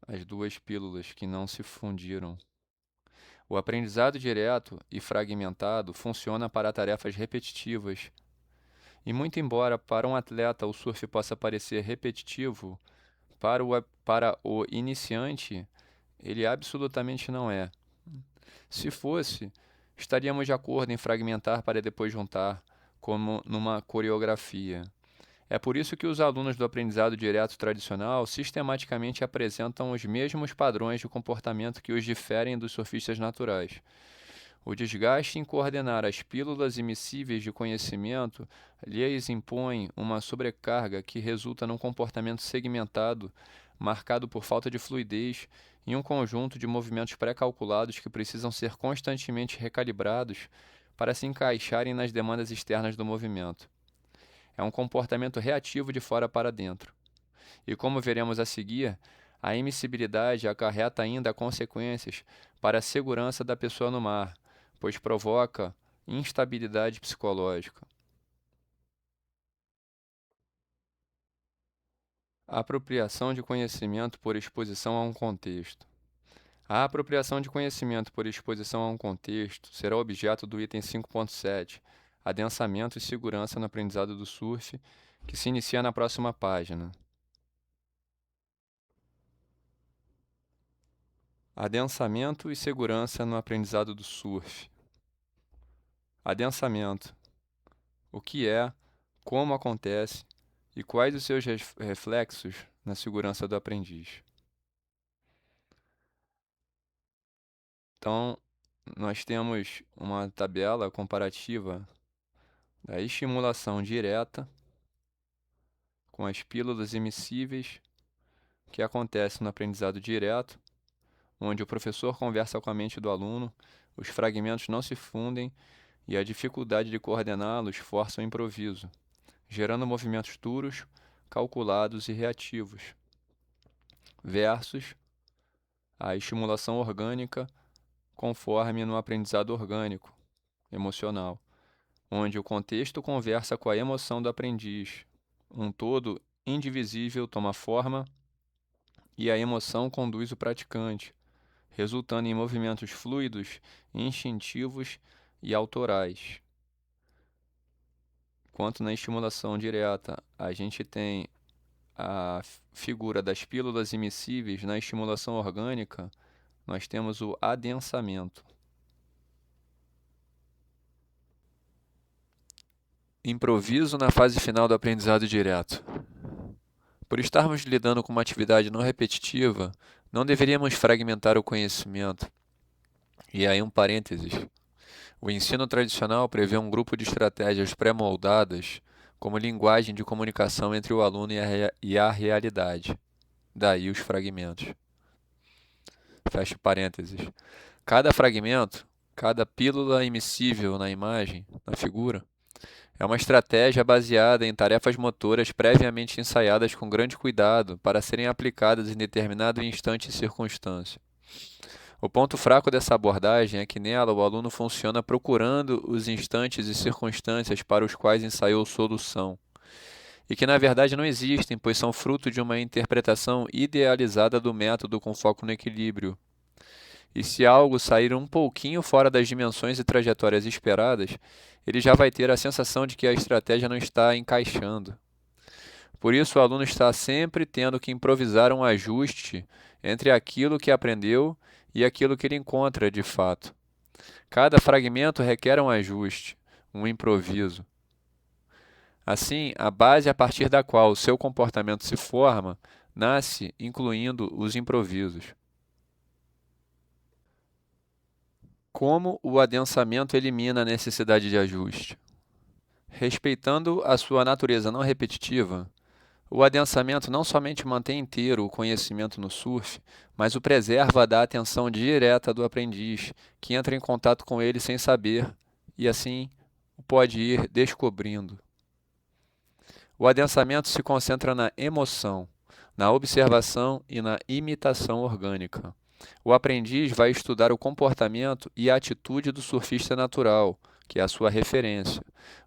as 2 pílulas que não se fundiram. O aprendizado direto e fragmentado funciona para tarefas repetitivas. E muito embora para um atleta o surf possa parecer repetitivo, para o iniciante ele absolutamente não é. Se fosse, estaríamos de acordo em fragmentar para depois juntar, como numa coreografia. É por isso que os alunos do aprendizado direto tradicional sistematicamente apresentam os mesmos padrões de comportamento que os diferem dos surfistas naturais. O desgaste em coordenar as pílulas immiscíveis de conhecimento lhes impõe uma sobrecarga que resulta num comportamento segmentado marcado por falta de fluidez e um conjunto de movimentos pré-calculados que precisam ser constantemente recalibrados para se encaixarem nas demandas externas do movimento. É um comportamento reativo de fora para dentro. E como veremos a seguir, a imiscibilidade acarreta ainda consequências para a segurança da pessoa no mar, pois provoca instabilidade psicológica. A apropriação de conhecimento por exposição a um contexto. A apropriação de conhecimento por exposição a um contexto será objeto do item 5.7, adensamento e segurança no aprendizado do surf, que se inicia na próxima página. Adensamento e segurança no aprendizado do surf. Adensamento. O que é, como acontece e quais os seus reflexos na segurança do aprendiz. Então, nós temos uma tabela comparativa da estimulação direta com as pílulas emissíveis que acontece no aprendizado direto, onde o professor conversa com a mente do aluno, os fragmentos não se fundem e a dificuldade de coordená-los força o improviso, gerando movimentos duros, calculados e reativos, versus a estimulação orgânica conforme no aprendizado orgânico, emocional, onde o contexto conversa com a emoção do aprendiz, um todo indivisível toma forma e a emoção conduz o praticante, resultando em movimentos fluidos, instintivos e autorais. Quanto na estimulação direta, a gente tem a figura das pílulas imissíveis. Na estimulação orgânica, nós temos o adensamento. Improviso na fase final do aprendizado direto. Por estarmos lidando com uma atividade não repetitiva, não deveríamos fragmentar o conhecimento. E aí um parênteses. O ensino tradicional prevê um grupo de estratégias pré-moldadas como linguagem de comunicação entre o aluno e a realidade. Daí os fragmentos. Fecha parênteses. Cada fragmento, cada pílula imissível na imagem, na figura, é uma estratégia baseada em tarefas motoras previamente ensaiadas com grande cuidado para serem aplicadas em determinado instante e circunstância. O ponto fraco dessa abordagem é que nela o aluno funciona procurando os instantes e circunstâncias para os quais ensaiou solução, e que na verdade não existem, pois são fruto de uma interpretação idealizada do método com foco no equilíbrio. E se algo sair um pouquinho fora das dimensões e trajetórias esperadas, ele já vai ter a sensação de que a estratégia não está encaixando. Por isso, o aluno está sempre tendo que improvisar um ajuste entre aquilo que aprendeu e aquilo que ele encontra de fato. Cada fragmento requer um ajuste, um improviso. Assim, a base a partir da qual o seu comportamento se forma, nasce incluindo os improvisos. Como o adensamento elimina a necessidade de ajuste? Respeitando a sua natureza não repetitiva, o adensamento não somente mantém inteiro o conhecimento no surf, mas o preserva da atenção direta do aprendiz, que entra em contato com ele sem saber, e assim o pode ir descobrindo. O adensamento se concentra na emoção, na observação e na imitação orgânica. O aprendiz vai estudar o comportamento e a atitude do surfista natural, que é a sua referência.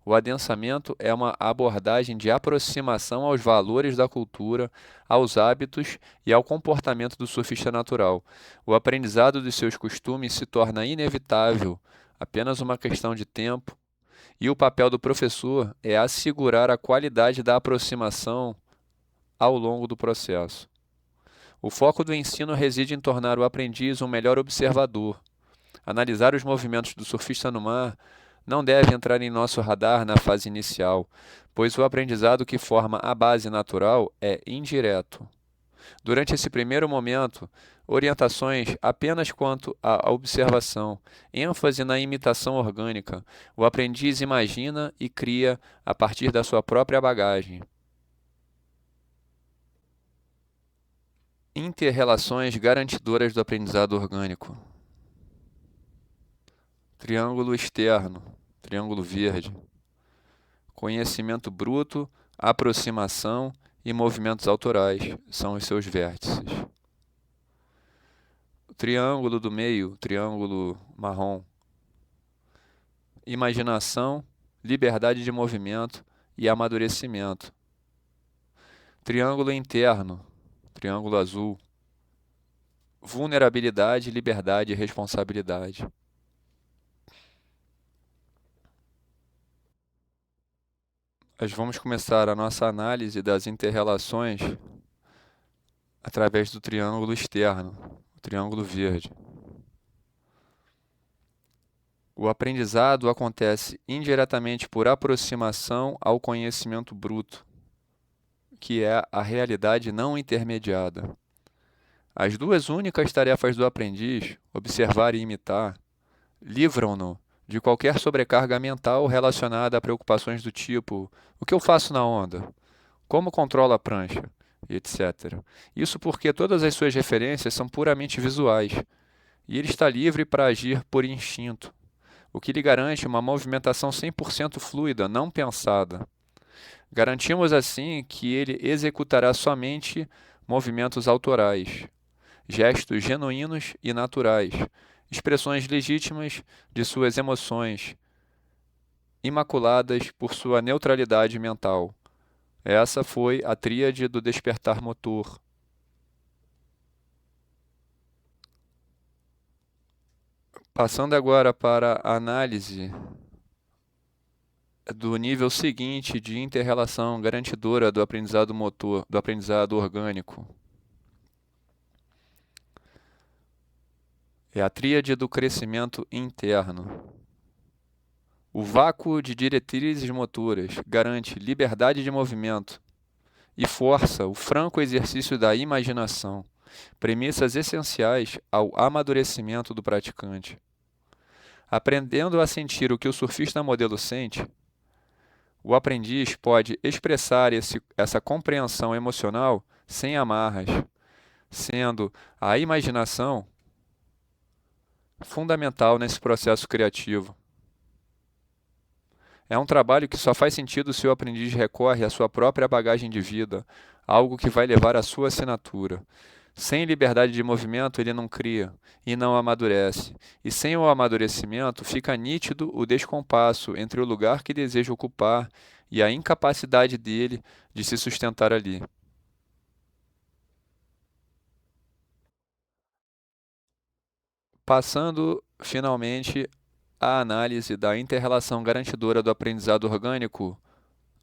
O adensamento é uma abordagem de aproximação aos valores da cultura, aos hábitos e ao comportamento do surfista natural. O aprendizado dos seus costumes se torna inevitável, apenas uma questão de tempo, e o papel do professor é assegurar a qualidade da aproximação ao longo do processo. O foco do ensino reside em tornar o aprendiz um melhor observador. Analisar os movimentos do surfista no mar não deve entrar em nosso radar na fase inicial, pois o aprendizado que forma a base natural é indireto. Durante esse primeiro momento, orientações apenas quanto à observação, ênfase na imitação orgânica. O aprendiz imagina e cria a partir da sua própria bagagem. Inter-relações garantidoras do aprendizado orgânico. Triângulo externo, triângulo verde. Conhecimento bruto, aproximação e movimentos autorais são os seus vértices. O triângulo do meio, triângulo marrom. Imaginação, liberdade de movimento e amadurecimento. Triângulo interno, triângulo azul. Vulnerabilidade, liberdade e responsabilidade. Nós vamos começar a nossa análise das interrelações através do triângulo externo, o triângulo verde. O aprendizado acontece indiretamente por aproximação ao conhecimento bruto, que é a realidade não intermediada. As duas únicas tarefas do aprendiz, observar e imitar, livram-no de qualquer sobrecarga mental relacionada a preocupações do tipo: o que eu faço na onda? Como controlo a prancha? Etc. Isso porque todas as suas referências são puramente visuais, e ele está livre para agir por instinto, o que lhe garante uma movimentação 100% fluida, não pensada. Garantimos assim que ele executará somente movimentos autorais, gestos genuínos e naturais, expressões legítimas de suas emoções, imaculadas por sua neutralidade mental. Essa foi a tríade do despertar motor. Passando agora para a análise do nível seguinte de inter-relação garantidora do aprendizado motor, do aprendizado orgânico. É a tríade do crescimento interno. O vácuo de diretrizes motoras garante liberdade de movimento e força o franco exercício da imaginação, premissas essenciais ao amadurecimento do praticante. Aprendendo a sentir o que o surfista modelo sente, o aprendiz pode expressar essa compreensão emocional sem amarras, sendo a imaginação fundamental nesse processo criativo. É um trabalho que só faz sentido se o aprendiz recorre à sua própria bagagem de vida, algo que vai levar à sua assinatura. Sem liberdade de movimento, ele não cria e não amadurece. E sem o amadurecimento, fica nítido o descompasso entre o lugar que deseja ocupar e a incapacidade dele de se sustentar ali. Passando, finalmente, à análise da inter-relação garantidora do aprendizado orgânico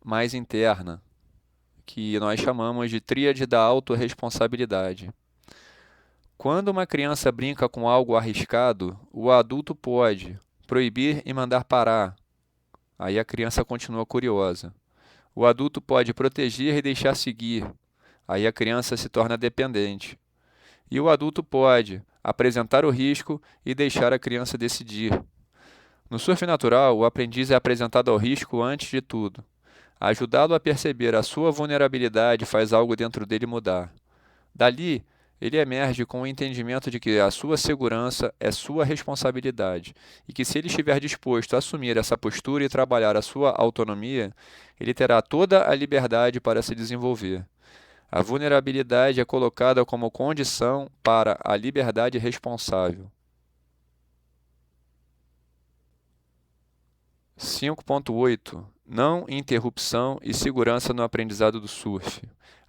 mais interna, que nós chamamos de tríade da autorresponsabilidade. Quando uma criança brinca com algo arriscado, o adulto pode proibir e mandar parar. Aí a criança continua curiosa. O adulto pode proteger e deixar seguir. Aí a criança se torna dependente. E o adulto pode apresentar o risco e deixar a criança decidir. No surf natural, o aprendiz é apresentado ao risco antes de tudo. Ajudá-lo a perceber a sua vulnerabilidade faz algo dentro dele mudar. Dali, ele emerge com o entendimento de que a sua segurança é sua responsabilidade e que, se ele estiver disposto a assumir essa postura e trabalhar a sua autonomia, ele terá toda a liberdade para se desenvolver. A vulnerabilidade é colocada como condição para a liberdade responsável. 5.8 Não interrupção e segurança no aprendizado do surf.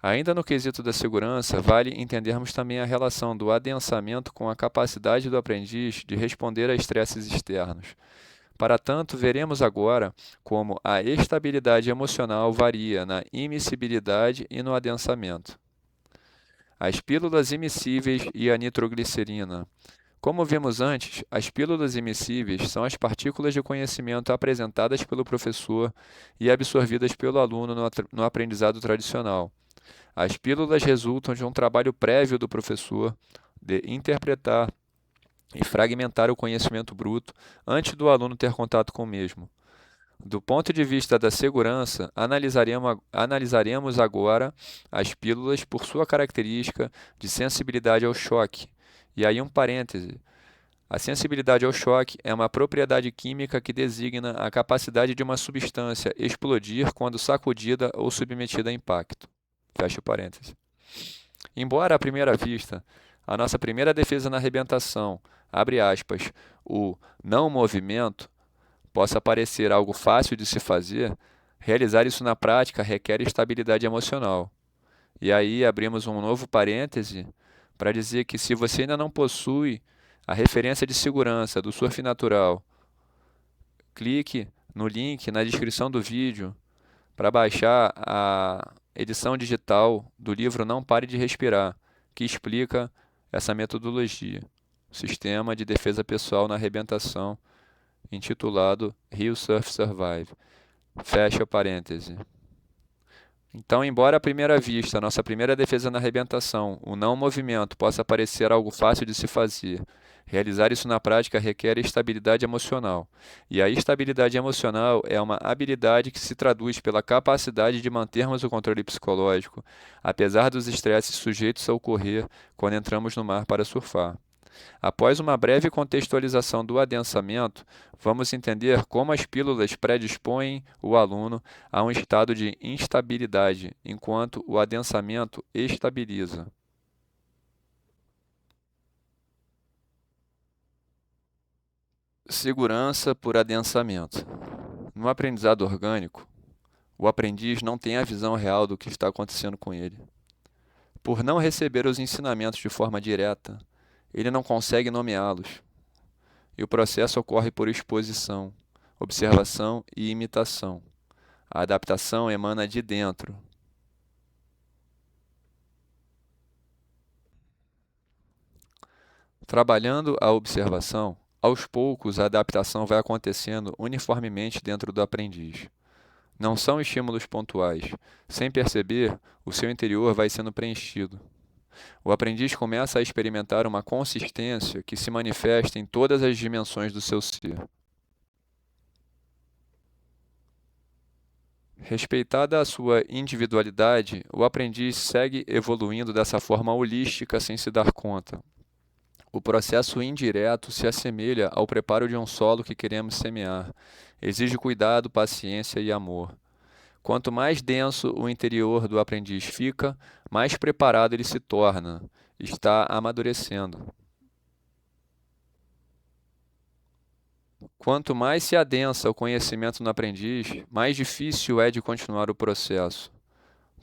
Ainda no quesito da segurança, vale entendermos também a relação do adensamento com a capacidade do aprendiz de responder a estresses externos. Para tanto, veremos agora como a estabilidade emocional varia na imiscibilidade e no adensamento. As pílulas immiscíveis e a nitroglicerina. Como vimos antes, as pílulas immiscíveis são as partículas de conhecimento apresentadas pelo professor e absorvidas pelo aluno no aprendizado tradicional. As pílulas resultam de um trabalho prévio do professor de interpretar e fragmentar o conhecimento bruto antes do aluno ter contato com o mesmo. Do ponto de vista da segurança, analisaremos agora as pílulas por sua característica de sensibilidade ao choque. E aí, um parêntese: a sensibilidade ao choque é uma propriedade química que designa a capacidade de uma substância explodir quando sacudida ou submetida a impacto. Fecha o parêntese. Embora, à primeira vista, a nossa primeira defesa na arrebentação, abre aspas, o não movimento, possa parecer algo fácil de se fazer, realizar isso na prática requer estabilidade emocional. E aí abrimos um novo parêntese para dizer que se você ainda não possui a referência de segurança do Surf Natural, clique no link na descrição do vídeo para baixar a edição digital do livro Não Pare de Respirar, que explica essa metodologia, Sistema de Defesa Pessoal na Arrebentação, intitulado Rio Surf Survive. Fecha parêntese. Então, embora à primeira vista, a nossa primeira defesa na arrebentação, o não movimento, possa parecer algo fácil de se fazer, realizar isso na prática requer estabilidade emocional. E a estabilidade emocional é uma habilidade que se traduz pela capacidade de mantermos o controle psicológico, apesar dos estresses sujeitos a ocorrer quando entramos no mar para surfar. Após uma breve contextualização do adensamento, vamos entender como as pílulas predispõem o aluno a um estado de instabilidade, enquanto o adensamento estabiliza. Segurança por adensamento. No aprendizado orgânico, o aprendiz não tem a visão real do que está acontecendo com ele. Por não receber os ensinamentos de forma direta, ele não consegue nomeá-los. E o processo ocorre por exposição, observação e imitação. A adaptação emana de dentro. Trabalhando a observação, aos poucos a adaptação vai acontecendo uniformemente dentro do aprendiz. Não são estímulos pontuais. Sem perceber, o seu interior vai sendo preenchido. O aprendiz começa a experimentar uma consistência que se manifesta em todas as dimensões do seu ser. Respeitada a sua individualidade, o aprendiz segue evoluindo dessa forma holística sem se dar conta. O processo indireto se assemelha ao preparo de um solo que queremos semear. Exige cuidado, paciência e amor. Quanto mais denso o interior do aprendiz fica, mais preparado ele se torna, está amadurecendo. Quanto mais se adensa o conhecimento no aprendiz, mais difícil é de continuar o processo.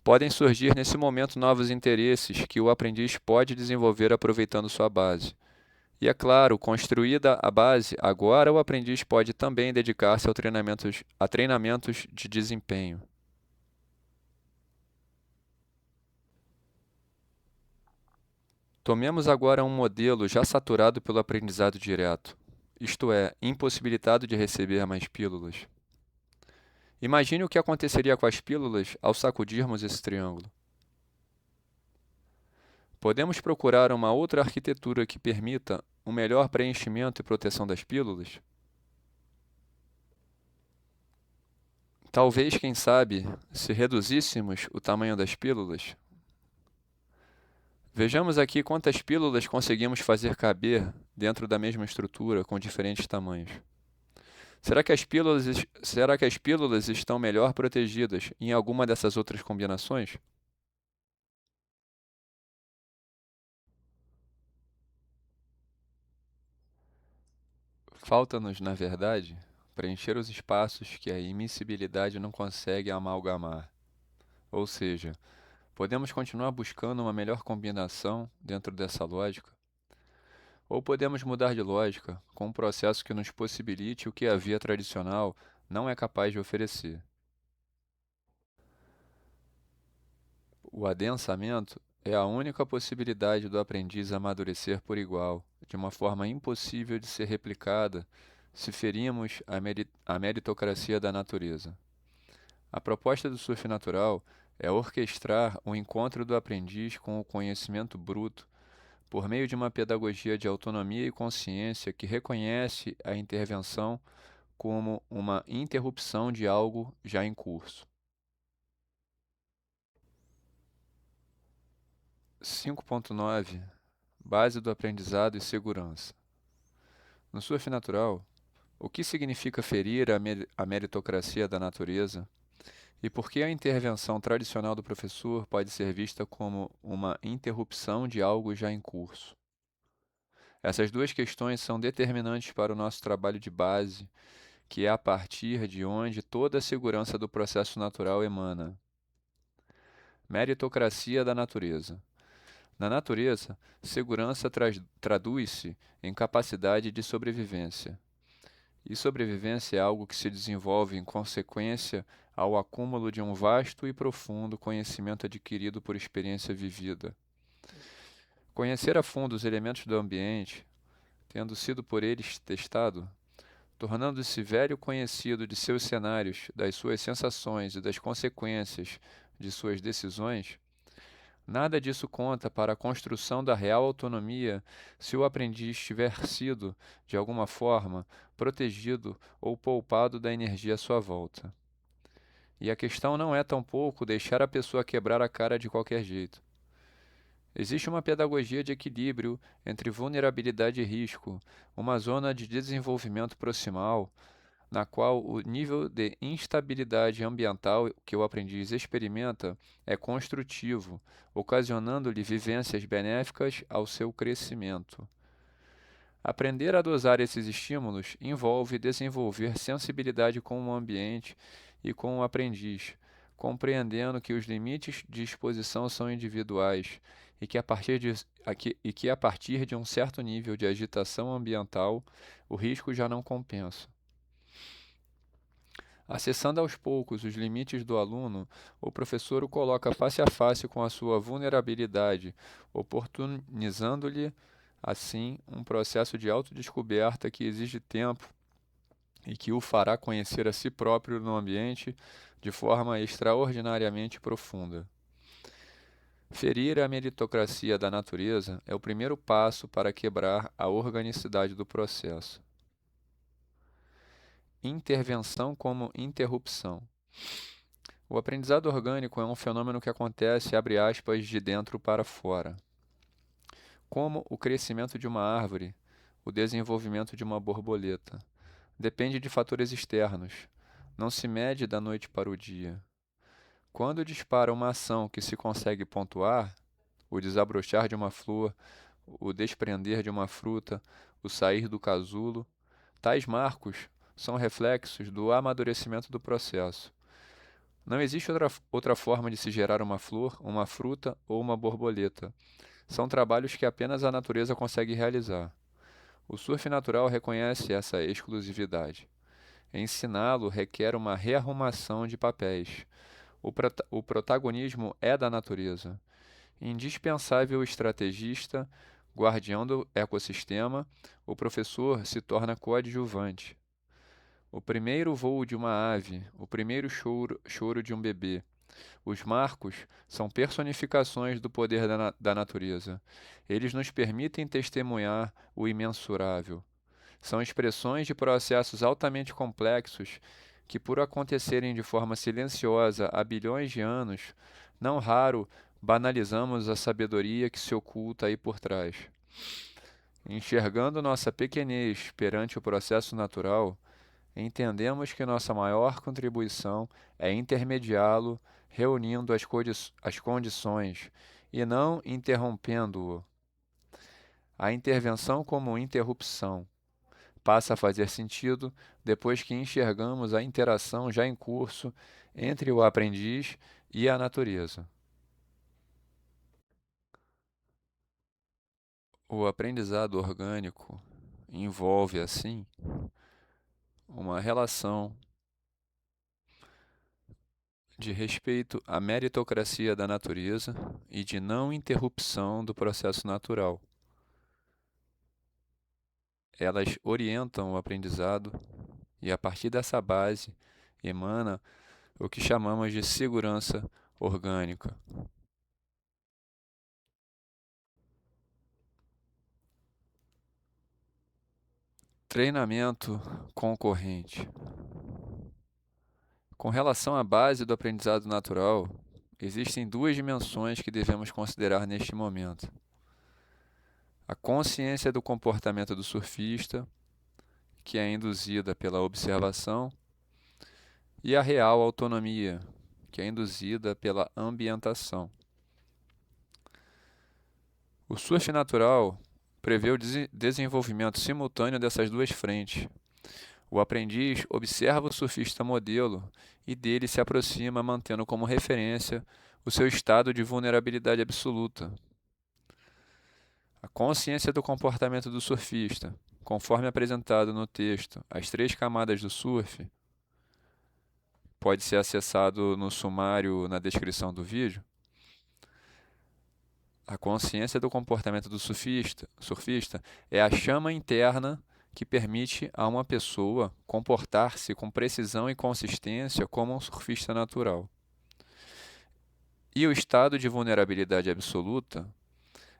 Podem surgir nesse momento novos interesses que o aprendiz pode desenvolver aproveitando sua base. E é claro, construída a base, agora o aprendiz pode também dedicar-se a treinamentos de desempenho. Tomemos agora um modelo já saturado pelo aprendizado direto, isto é, impossibilitado de receber mais pílulas. Imagine o que aconteceria com as pílulas ao sacudirmos esse triângulo. Podemos procurar uma outra arquitetura que permita um melhor preenchimento e proteção das pílulas? Talvez, quem sabe, se reduzíssemos o tamanho das pílulas. Vejamos aqui quantas pílulas conseguimos fazer caber dentro da mesma estrutura com diferentes tamanhos. Será que as pílulas estão melhor protegidas em alguma dessas outras combinações? Falta-nos, na verdade, preencher os espaços que a immiscibilidade não consegue amalgamar. Ou seja, podemos continuar buscando uma melhor combinação dentro dessa lógica, ou podemos mudar de lógica com um processo que nos possibilite o que a via tradicional não é capaz de oferecer. O adensamento é a única possibilidade do aprendiz amadurecer por igual, de uma forma impossível de ser replicada se ferimos a meritocracia da natureza. A proposta do surf natural é orquestrar o encontro do aprendiz com o conhecimento bruto por meio de uma pedagogia de autonomia e consciência que reconhece a intervenção como uma interrupção de algo já em curso. 5.9 Base do aprendizado e segurança. No surf natural, o que significa ferir a meritocracia da natureza e por que a intervenção tradicional do professor pode ser vista como uma interrupção de algo já em curso? Essas duas questões são determinantes para o nosso trabalho de base, que é a partir de onde toda a segurança do processo natural emana. Meritocracia da natureza. Na natureza, segurança traduz-se em capacidade de sobrevivência. E sobrevivência é algo que se desenvolve em consequência ao acúmulo de um vasto e profundo conhecimento adquirido por experiência vivida. Conhecer a fundo os elementos do ambiente, tendo sido por eles testado, tornando-se velho conhecido de seus cenários, das suas sensações e das consequências de suas decisões, nada disso conta para a construção da real autonomia se o aprendiz tiver sido, de alguma forma, protegido ou poupado da energia à sua volta. E a questão não é tampouco deixar a pessoa quebrar a cara de qualquer jeito. Existe uma pedagogia de equilíbrio entre vulnerabilidade e risco, uma zona de desenvolvimento proximal, na qual o nível de instabilidade ambiental que o aprendiz experimenta é construtivo, ocasionando-lhe vivências benéficas ao seu crescimento. Aprender a dosar esses estímulos envolve desenvolver sensibilidade com o ambiente e com o aprendiz, compreendendo que os limites de exposição são individuais e que a partir de um certo nível de agitação ambiental, o risco já não compensa. Acessando aos poucos os limites do aluno, o professor o coloca face a face com a sua vulnerabilidade, oportunizando-lhe, assim, um processo de autodescoberta que exige tempo e que o fará conhecer a si próprio no ambiente de forma extraordinariamente profunda. Ferir a meritocracia da natureza é o primeiro passo para quebrar a organicidade do processo. Intervenção como interrupção. O aprendizado orgânico é um fenômeno que acontece, abre aspas, de dentro para fora. Como o crescimento de uma árvore, o desenvolvimento de uma borboleta. Depende de fatores externos. Não se mede da noite para o dia. Quando dispara uma ação que se consegue pontuar, o desabrochar de uma flor, o desprender de uma fruta, o sair do casulo, tais marcos são reflexos do amadurecimento do processo. Não existe outra forma de se gerar uma flor, uma fruta ou uma borboleta. São trabalhos que apenas a natureza consegue realizar. O surf natural reconhece essa exclusividade. Ensiná-lo requer uma rearrumação de papéis. O protagonismo é da natureza. Indispensável estrategista, guardião do ecossistema, o professor se torna coadjuvante. O primeiro voo de uma ave, o primeiro choro de um bebê. Os marcos são personificações do poder da natureza. Eles nos permitem testemunhar o imensurável. São expressões de processos altamente complexos que, por acontecerem de forma silenciosa há bilhões de anos, não raro banalizamos a sabedoria que se oculta aí por trás. Enxergando nossa pequenez perante o processo natural, entendemos que nossa maior contribuição é intermediá-lo, reunindo as condições e não interrompendo-o. A intervenção como interrupção passa a fazer sentido depois que enxergamos a interação já em curso entre o aprendiz e a natureza. O aprendizado orgânico envolve, assim, uma relação de respeito à meritocracia da natureza e de não interrupção do processo natural. Elas orientam o aprendizado e, a partir dessa base, emana o que chamamos de segurança orgânica. Treinamento concorrente. Com relação à base do aprendizado natural, existem duas dimensões que devemos considerar neste momento: a consciência do comportamento do surfista, que é induzida pela observação, e a real autonomia, que é induzida pela ambientação. O surf natural prevê o desenvolvimento simultâneo dessas duas frentes. O aprendiz observa o surfista modelo e dele se aproxima, mantendo como referência o seu estado de vulnerabilidade absoluta. A consciência do comportamento do surfista, conforme apresentado no texto As Três Camadas do Surf, pode ser acessado no sumário na descrição do vídeo. A consciência do comportamento do surfista é a chama interna que permite a uma pessoa comportar-se com precisão e consistência como um surfista natural. E o estado de vulnerabilidade absoluta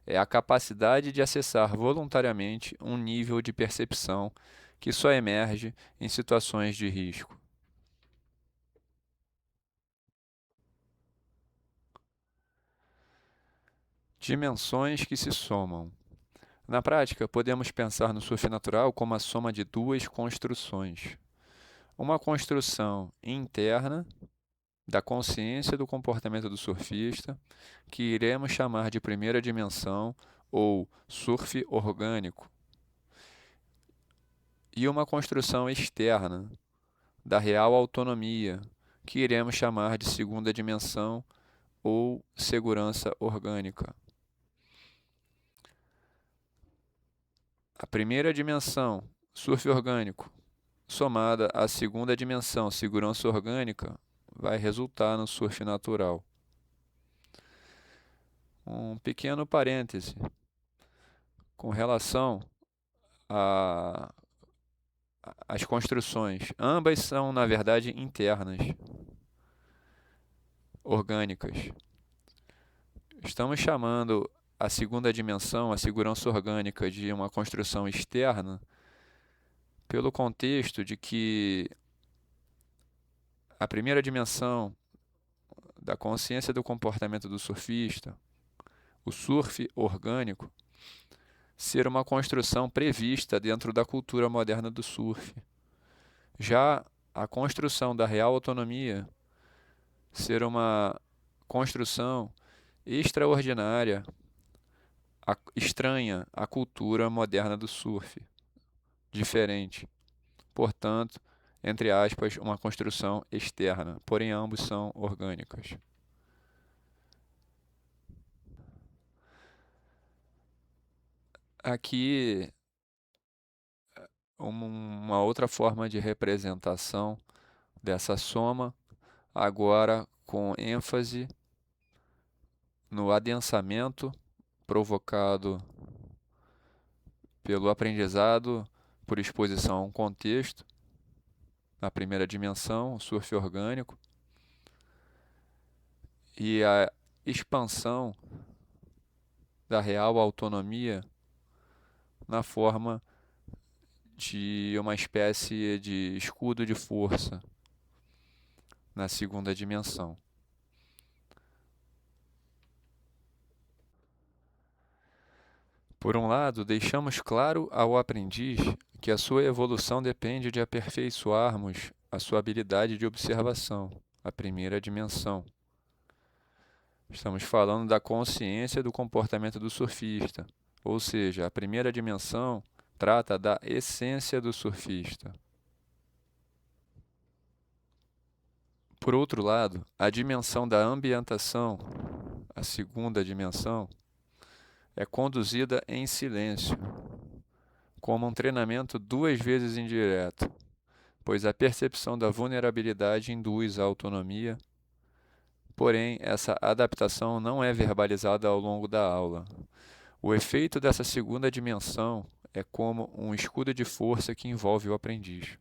é a capacidade de acessar voluntariamente um nível de percepção que só emerge em situações de risco. Dimensões que se somam. Na prática, podemos pensar no surf natural como a soma de duas construções. Uma construção interna da consciência do comportamento do surfista, que iremos chamar de primeira dimensão ou surf orgânico, e uma construção externa da real autonomia, que iremos chamar de segunda dimensão ou segurança orgânica. A primeira dimensão, surf orgânico, somada à segunda dimensão, segurança orgânica, vai resultar no surf natural. Um pequeno parêntese com relação às construções. Ambas são, na verdade, internas, orgânicas. Estamos chamando a segunda dimensão, a segurança orgânica, de uma construção externa, pelo contexto de que a primeira dimensão da consciência do comportamento do surfista, o surf orgânico, ser uma construção prevista dentro da cultura moderna do surf. Já a construção da real autonomia ser uma construção extraordinária, estranha à cultura moderna do surf, diferente. Portanto, entre aspas, uma construção externa, porém ambos são orgânicas. Aqui, uma outra forma de representação dessa soma, agora com ênfase no adensamento provocado pelo aprendizado por exposição a um contexto, na primeira dimensão, o surf orgânico, e a expansão da real autonomia na forma de uma espécie de escudo de força na segunda dimensão. Por um lado, deixamos claro ao aprendiz que a sua evolução depende de aperfeiçoarmos a sua habilidade de observação, a primeira dimensão. Estamos falando da consciência do comportamento do surfista, ou seja, a primeira dimensão trata da essência do surfista. Por outro lado, a dimensão da ambientação, a segunda dimensão, é conduzida em silêncio, como um treinamento duas vezes indireto, pois a percepção da vulnerabilidade induz a autonomia. Porém, essa adaptação não é verbalizada ao longo da aula. O efeito dessa segunda dimensão é como um escudo de força que envolve o aprendiz.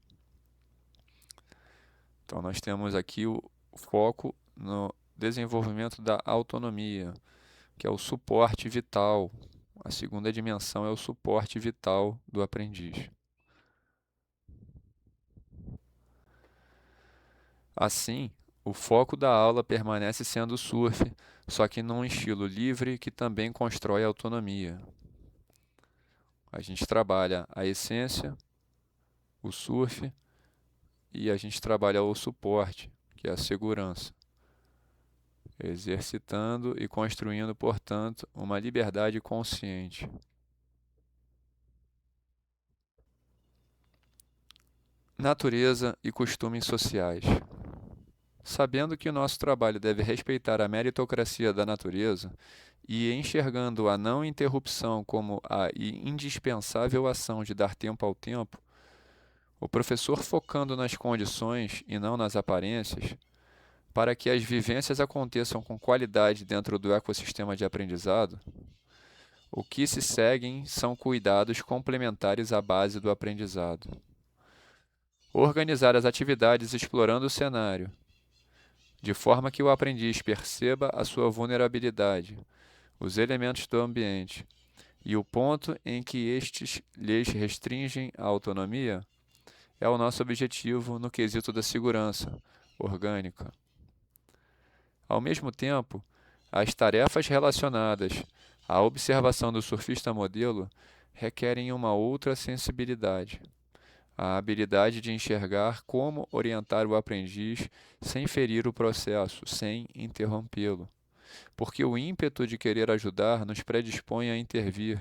Então, nós temos aqui o foco no desenvolvimento da autonomia, que é o suporte vital. A segunda dimensão é o suporte vital do aprendiz. Assim, o foco da aula permanece sendo o surf, só que num estilo livre que também constrói autonomia. A gente trabalha a essência, o surf, e a gente trabalha o suporte, que é a segurança, exercitando e construindo, portanto, uma liberdade consciente. Natureza e costumes sociais. Sabendo que o nosso trabalho deve respeitar a meritocracia da natureza e enxergando a não interrupção como a indispensável ação de dar tempo ao tempo, o professor focando nas condições e não nas aparências, para que as vivências aconteçam com qualidade dentro do ecossistema de aprendizado, o que se seguem são cuidados complementares à base do aprendizado. Organizar as atividades explorando o cenário, de forma que o aprendiz perceba a sua vulnerabilidade, os elementos do ambiente e o ponto em que estes lhes restringem a autonomia, é o nosso objetivo no quesito da segurança orgânica. Ao mesmo tempo, as tarefas relacionadas à observação do surfista modelo requerem uma outra sensibilidade, a habilidade de enxergar como orientar o aprendiz sem ferir o processo, sem interrompê-lo, porque o ímpeto de querer ajudar nos predispõe a intervir,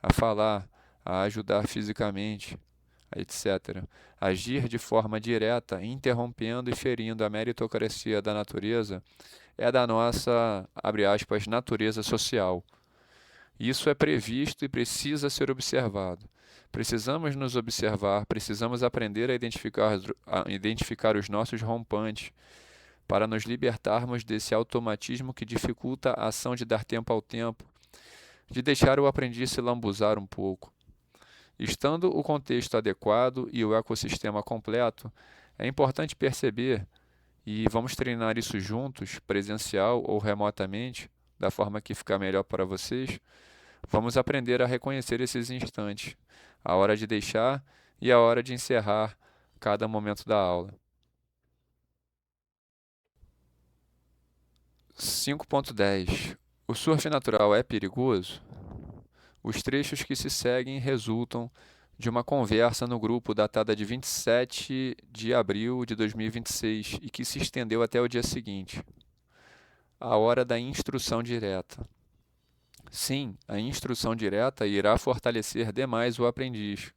a falar, a ajudar fisicamente, etc. Agir de forma direta, interrompendo e ferindo a meritocracia da natureza é da nossa, abre aspas, natureza social. Isso é previsto e precisa ser observado. Precisamos nos observar, precisamos aprender a identificar os nossos rompantes para nos libertarmos desse automatismo que dificulta a ação de dar tempo ao tempo, de deixar o aprendiz se lambuzar um pouco. Estando o contexto adequado e o ecossistema completo, é importante perceber, e vamos treinar isso juntos, presencial ou remotamente, da forma que ficar melhor para vocês. Vamos aprender a reconhecer esses instantes, a hora de deixar e a hora de encerrar cada momento da aula. 5.10. O surf natural é perigoso? Os trechos que se seguem resultam de uma conversa no grupo datada de 27 de abril de 2026 e que se estendeu até o dia seguinte. A hora da instrução direta. Sim, a instrução direta irá fortalecer demais o aprendiz,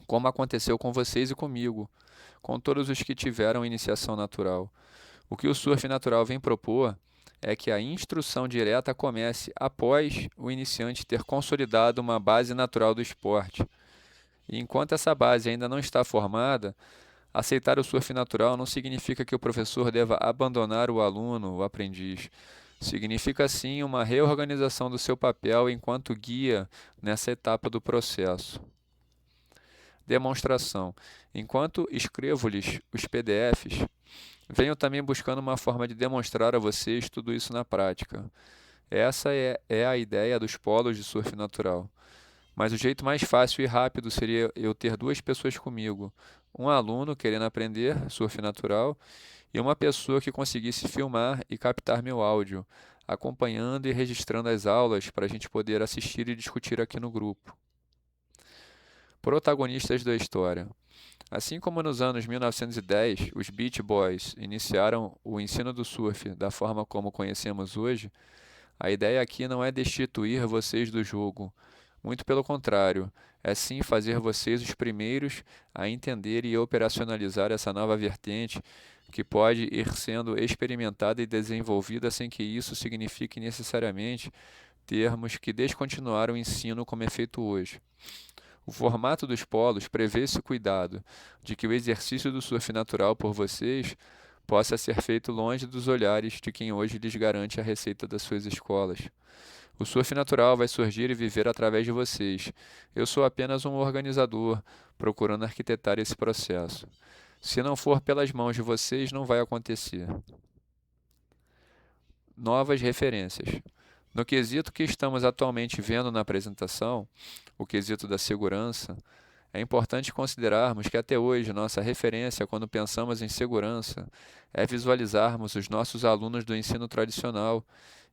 como aconteceu com vocês e comigo, com todos os que tiveram iniciação natural. O que o surf natural vem propor é que a instrução direta comece após o iniciante ter consolidado uma base natural do esporte. E enquanto essa base ainda não está formada, aceitar o surf natural não significa que o professor deva abandonar o aluno, o aprendiz. Significa sim uma reorganização do seu papel enquanto guia nessa etapa do processo. Demonstração. Enquanto escrevo-lhes os PDFs, venho também buscando uma forma de demonstrar a vocês tudo isso na prática. Essa é a ideia dos polos de surf natural. Mas o jeito mais fácil e rápido seria eu ter duas pessoas comigo. Um aluno querendo aprender surf natural e uma pessoa que conseguisse filmar e captar meu áudio, acompanhando e registrando as aulas para a gente poder assistir e discutir aqui no grupo. Protagonistas da história. Assim como nos anos 1910 os Beach Boys iniciaram o ensino do surf da forma como conhecemos hoje, a ideia aqui não é destituir vocês do jogo. Muito pelo contrário, é sim fazer vocês os primeiros a entender e operacionalizar essa nova vertente que pode ir sendo experimentada e desenvolvida sem que isso signifique necessariamente termos que descontinuar o ensino como é feito hoje. O formato dos polos prevê esse cuidado de que o exercício do surf natural por vocês possa ser feito longe dos olhares de quem hoje lhes garante a receita das suas escolas. O surf natural vai surgir e viver através de vocês. Eu sou apenas um organizador, procurando arquitetar esse processo. Se não for pelas mãos de vocês, não vai acontecer. Novas referências. No quesito que estamos atualmente vendo na apresentação, o quesito da segurança, É importante considerarmos que até hoje nossa referência quando pensamos em segurança é visualizarmos os nossos alunos do ensino tradicional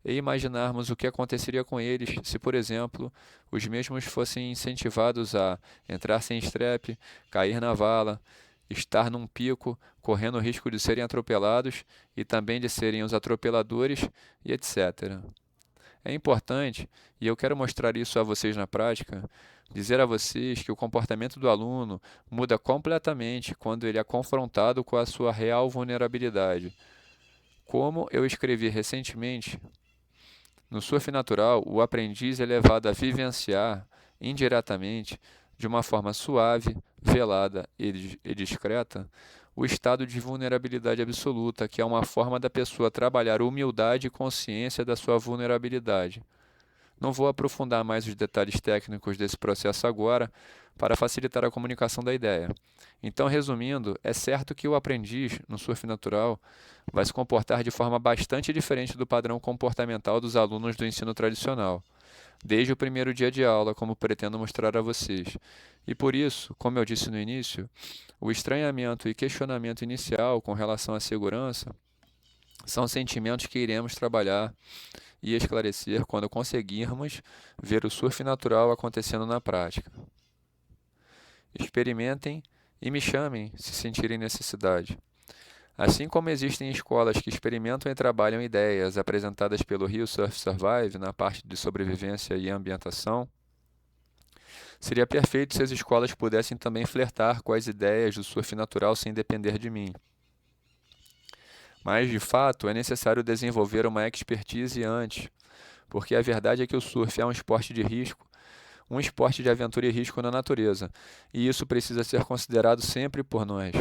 e imaginarmos o que aconteceria com eles se, por exemplo, os mesmos fossem incentivados a entrar sem strep, cair na vala, estar num pico, correndo o risco de serem atropelados e também de serem os atropeladores e etc. É importante, e eu quero mostrar isso a vocês na prática, dizer a vocês que o comportamento do aluno muda completamente quando ele é confrontado com a sua real vulnerabilidade. Como eu escrevi recentemente, no surf natural, o aprendiz é levado a vivenciar, indiretamente, de uma forma suave, velada e discreta, o estado de vulnerabilidade absoluta, que é uma forma da pessoa trabalhar humildade e consciência da sua vulnerabilidade. Não vou aprofundar mais os detalhes técnicos desse processo agora, para facilitar a comunicação da ideia. Então, resumindo, é certo que o aprendiz, no surf natural, vai se comportar de forma bastante diferente do padrão comportamental dos alunos do ensino tradicional, desde o primeiro dia de aula, como pretendo mostrar a vocês. E por isso, como eu disse no início, o estranhamento e questionamento inicial com relação à segurança são sentimentos que iremos trabalhar e esclarecer quando conseguirmos ver o surf natural acontecendo na prática. Experimentem e me chamem se sentirem necessidade. Assim como existem escolas que experimentam e trabalham ideias apresentadas pelo Rio Surf Survive na parte de sobrevivência e ambientação, seria perfeito se as escolas pudessem também flertar com as ideias do surf natural sem depender de mim. Mas, de fato, é necessário desenvolver uma expertise antes, porque a verdade é que o surf é um esporte de risco, um esporte de aventura e risco na natureza, e isso precisa ser considerado sempre por nós.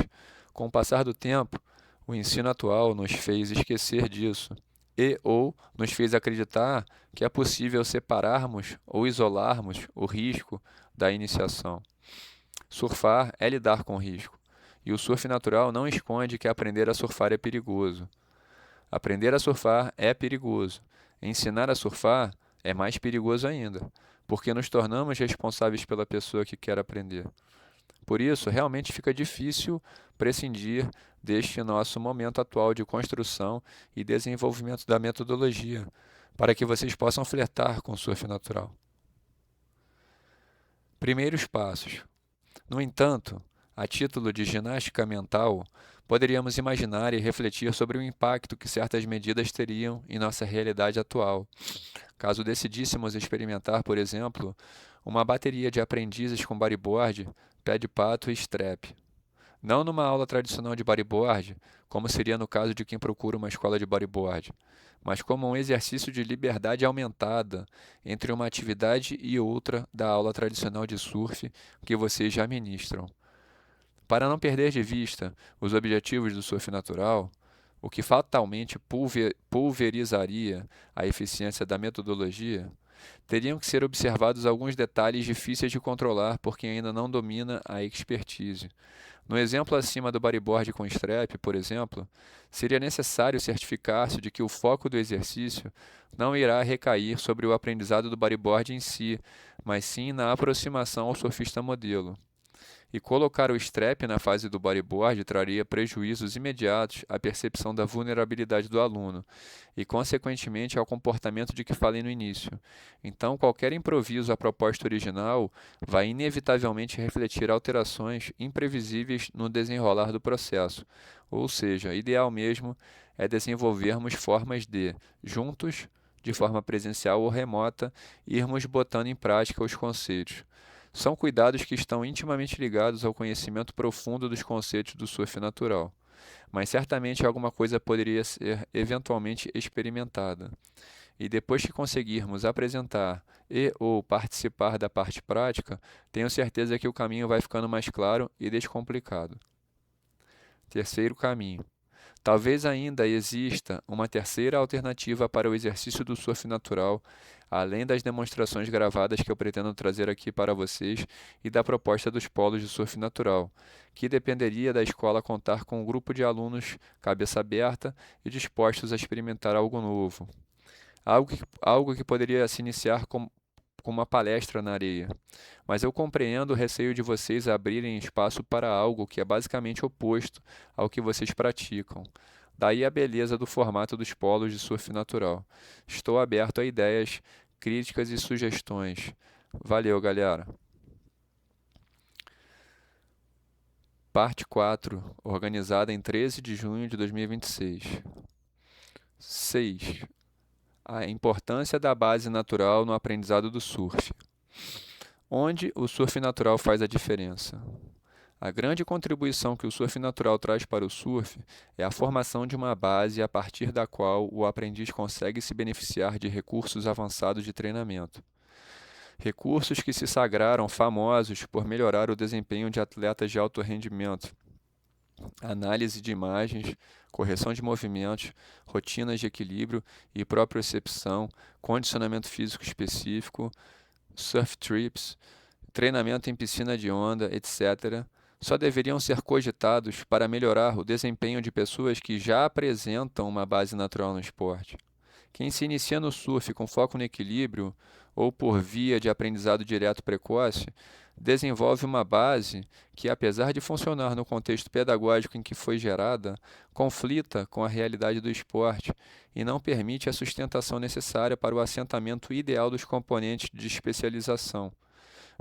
Com o passar do tempo, o ensino atual nos fez esquecer disso ou nos fez acreditar que é possível separarmos ou isolarmos o risco da iniciação. Surfar é lidar com risco, e o surf natural não esconde que aprender a surfar é perigoso. Aprender a surfar é perigoso. Ensinar a surfar é mais perigoso ainda, porque nos tornamos responsáveis pela pessoa que quer aprender. Por isso, realmente fica difícil prescindir deste nosso momento atual de construção e desenvolvimento da metodologia, para que vocês possam flertar com o surf natural. Primeiros passos. No entanto, a título de ginástica mental, poderíamos imaginar e refletir sobre o impacto que certas medidas teriam em nossa realidade atual. Caso decidíssemos experimentar, por exemplo, uma bateria de aprendizes com bodyboard, pé de pato e strap. Não numa aula tradicional de bodyboard, como seria no caso de quem procura uma escola de bodyboard, mas como um exercício de liberdade aumentada entre uma atividade e outra da aula tradicional de surf que vocês já ministram. Para não perder de vista os objetivos do surf natural, o que fatalmente pulverizaria a eficiência da metodologia, teriam que ser observados alguns detalhes difíceis de controlar por quem ainda não domina a expertise. No exemplo acima do bodyboard com strap, por exemplo, seria necessário certificar-se de que o foco do exercício não irá recair sobre o aprendizado do bodyboard em si, mas sim na aproximação ao surfista modelo. E colocar o strap na fase do bodyboard traria prejuízos imediatos à percepção da vulnerabilidade do aluno e, consequentemente, ao comportamento de que falei no início. Então, qualquer improviso à proposta original vai inevitavelmente refletir alterações imprevisíveis no desenrolar do processo. Ou seja, ideal mesmo é desenvolvermos formas de, juntos, de forma presencial ou remota, irmos botando em prática os conceitos. São cuidados que estão intimamente ligados ao conhecimento profundo dos conceitos do surf natural, mas certamente alguma coisa poderia ser eventualmente experimentada. E depois que conseguirmos apresentar e ou participar da parte prática, tenho certeza que o caminho vai ficando mais claro e descomplicado. Terceiro caminho. Talvez ainda exista uma terceira alternativa para o exercício do surf natural, além das demonstrações gravadas que eu pretendo trazer aqui para vocês e da proposta dos polos de surf natural, que dependeria da escola contar com um grupo de alunos cabeça aberta e dispostos a experimentar algo novo. Algo que poderia se iniciar como uma palestra na areia. Mas eu compreendo o receio de vocês abrirem espaço para algo que é basicamente oposto ao que vocês praticam. Daí a beleza do formato dos polos de surf natural. Estou aberto a ideias, críticas e sugestões. Valeu, galera! Parte 4, organizada em 13 de junho de 2026. 6. A importância da base natural no aprendizado do surf. Onde o surf natural faz a diferença? A grande contribuição que o surf natural traz para o surf é a formação de uma base a partir da qual o aprendiz consegue se beneficiar de recursos avançados de treinamento. Recursos que se sagraram famosos por melhorar o desempenho de atletas de alto rendimento. Análise de imagens, correção de movimentos, rotinas de equilíbrio e propriocepção, condicionamento físico específico, surf trips, treinamento em piscina de onda, etc., só deveriam ser cogitados para melhorar o desempenho de pessoas que já apresentam uma base natural no esporte. Quem se inicia no surf com foco no equilíbrio ou por via de aprendizado direto precoce, desenvolve uma base que, apesar de funcionar no contexto pedagógico em que foi gerada, conflita com a realidade do esporte e não permite a sustentação necessária para o assentamento ideal dos componentes de especialização.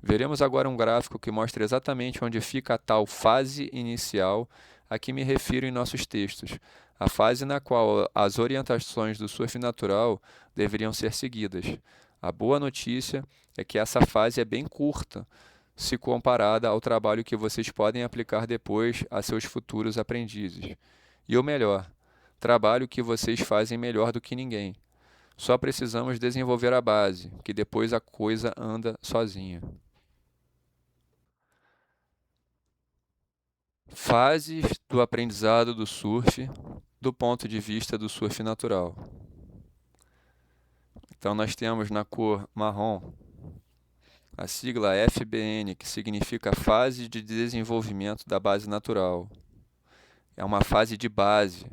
Veremos agora um gráfico que mostra exatamente onde fica a tal fase inicial a que me refiro em nossos textos, a fase na qual as orientações do surf natural deveriam ser seguidas. A boa notícia é que essa fase é bem curta, se comparada ao trabalho que vocês podem aplicar depois a seus futuros aprendizes. E o melhor, trabalho que vocês fazem melhor do que ninguém. Só precisamos desenvolver a base, que depois a coisa anda sozinha. Fases do aprendizado do surf do ponto de vista do surf natural. Então, nós temos na cor marrom a sigla FBN, que significa Fase de Desenvolvimento da Base Natural. É uma fase de base,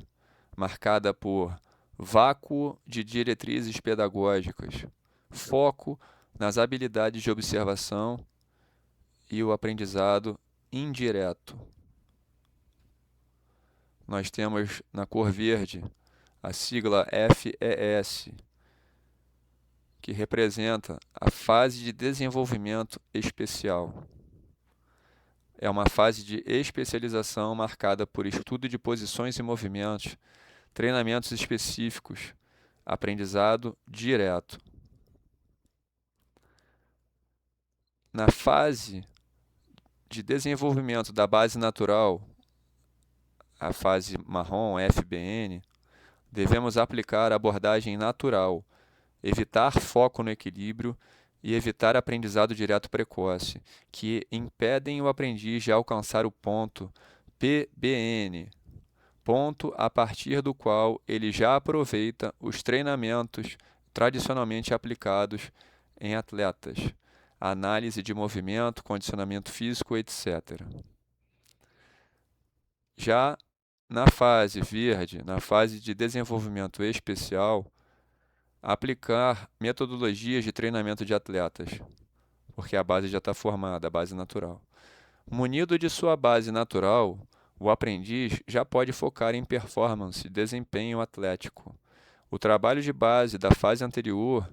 marcada por vácuo de diretrizes pedagógicas, foco nas habilidades de observação e o aprendizado indireto. Nós temos na cor verde a sigla FES, que representa a fase de desenvolvimento especial. É uma fase de especialização marcada por estudo de posições e movimentos, treinamentos específicos, aprendizado direto. Na fase de desenvolvimento da base natural, a fase marrom, FBN, devemos aplicar a abordagem natural, evitar foco no equilíbrio e evitar aprendizado direto precoce, que impedem o aprendiz de alcançar o ponto PBN, ponto a partir do qual ele já aproveita os treinamentos tradicionalmente aplicados em atletas, análise de movimento, condicionamento físico, etc. Já na fase verde, na fase de desenvolvimento especial, aplicar metodologias de treinamento de atletas, porque a base já está formada, a base natural. Munido de sua base natural, o aprendiz já pode focar em performance, desempenho atlético. O trabalho de base da fase anterior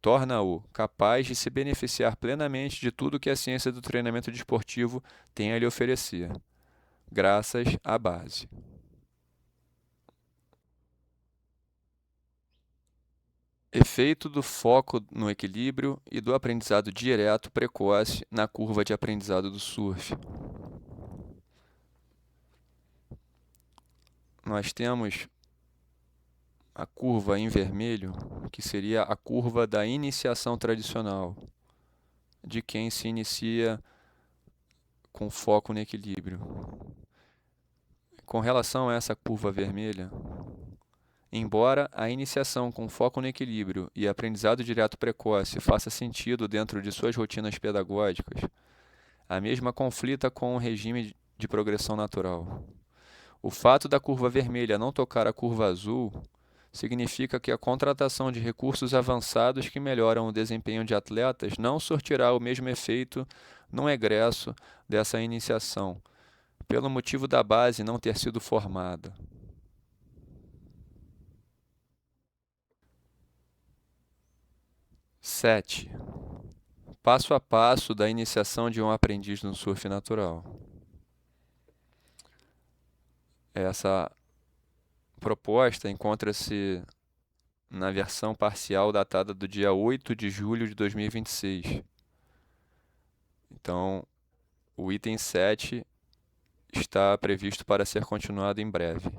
torna-o capaz de se beneficiar plenamente de tudo que a ciência do treinamento desportivo tem a lhe oferecer, graças à base. Efeito do foco no equilíbrio e do aprendizado direto precoce na curva de aprendizado do surf. Nós temos a curva em vermelho, que seria a curva da iniciação tradicional, de quem se inicia com foco no equilíbrio. Com relação a essa curva vermelha, embora a iniciação com foco no equilíbrio e aprendizado direto precoce faça sentido dentro de suas rotinas pedagógicas, a mesma conflita com o regime de progressão natural. O fato da curva vermelha não tocar a curva azul significa que a contratação de recursos avançados que melhoram o desempenho de atletas não surtirá o mesmo efeito no egresso dessa iniciação, pelo motivo da base não ter sido formada. 7. Passo a passo da iniciação de um aprendiz no surf natural. Essa proposta encontra-se na versão parcial datada do dia 8 de julho de 2026. Então, o item 7 está previsto para ser continuado em breve.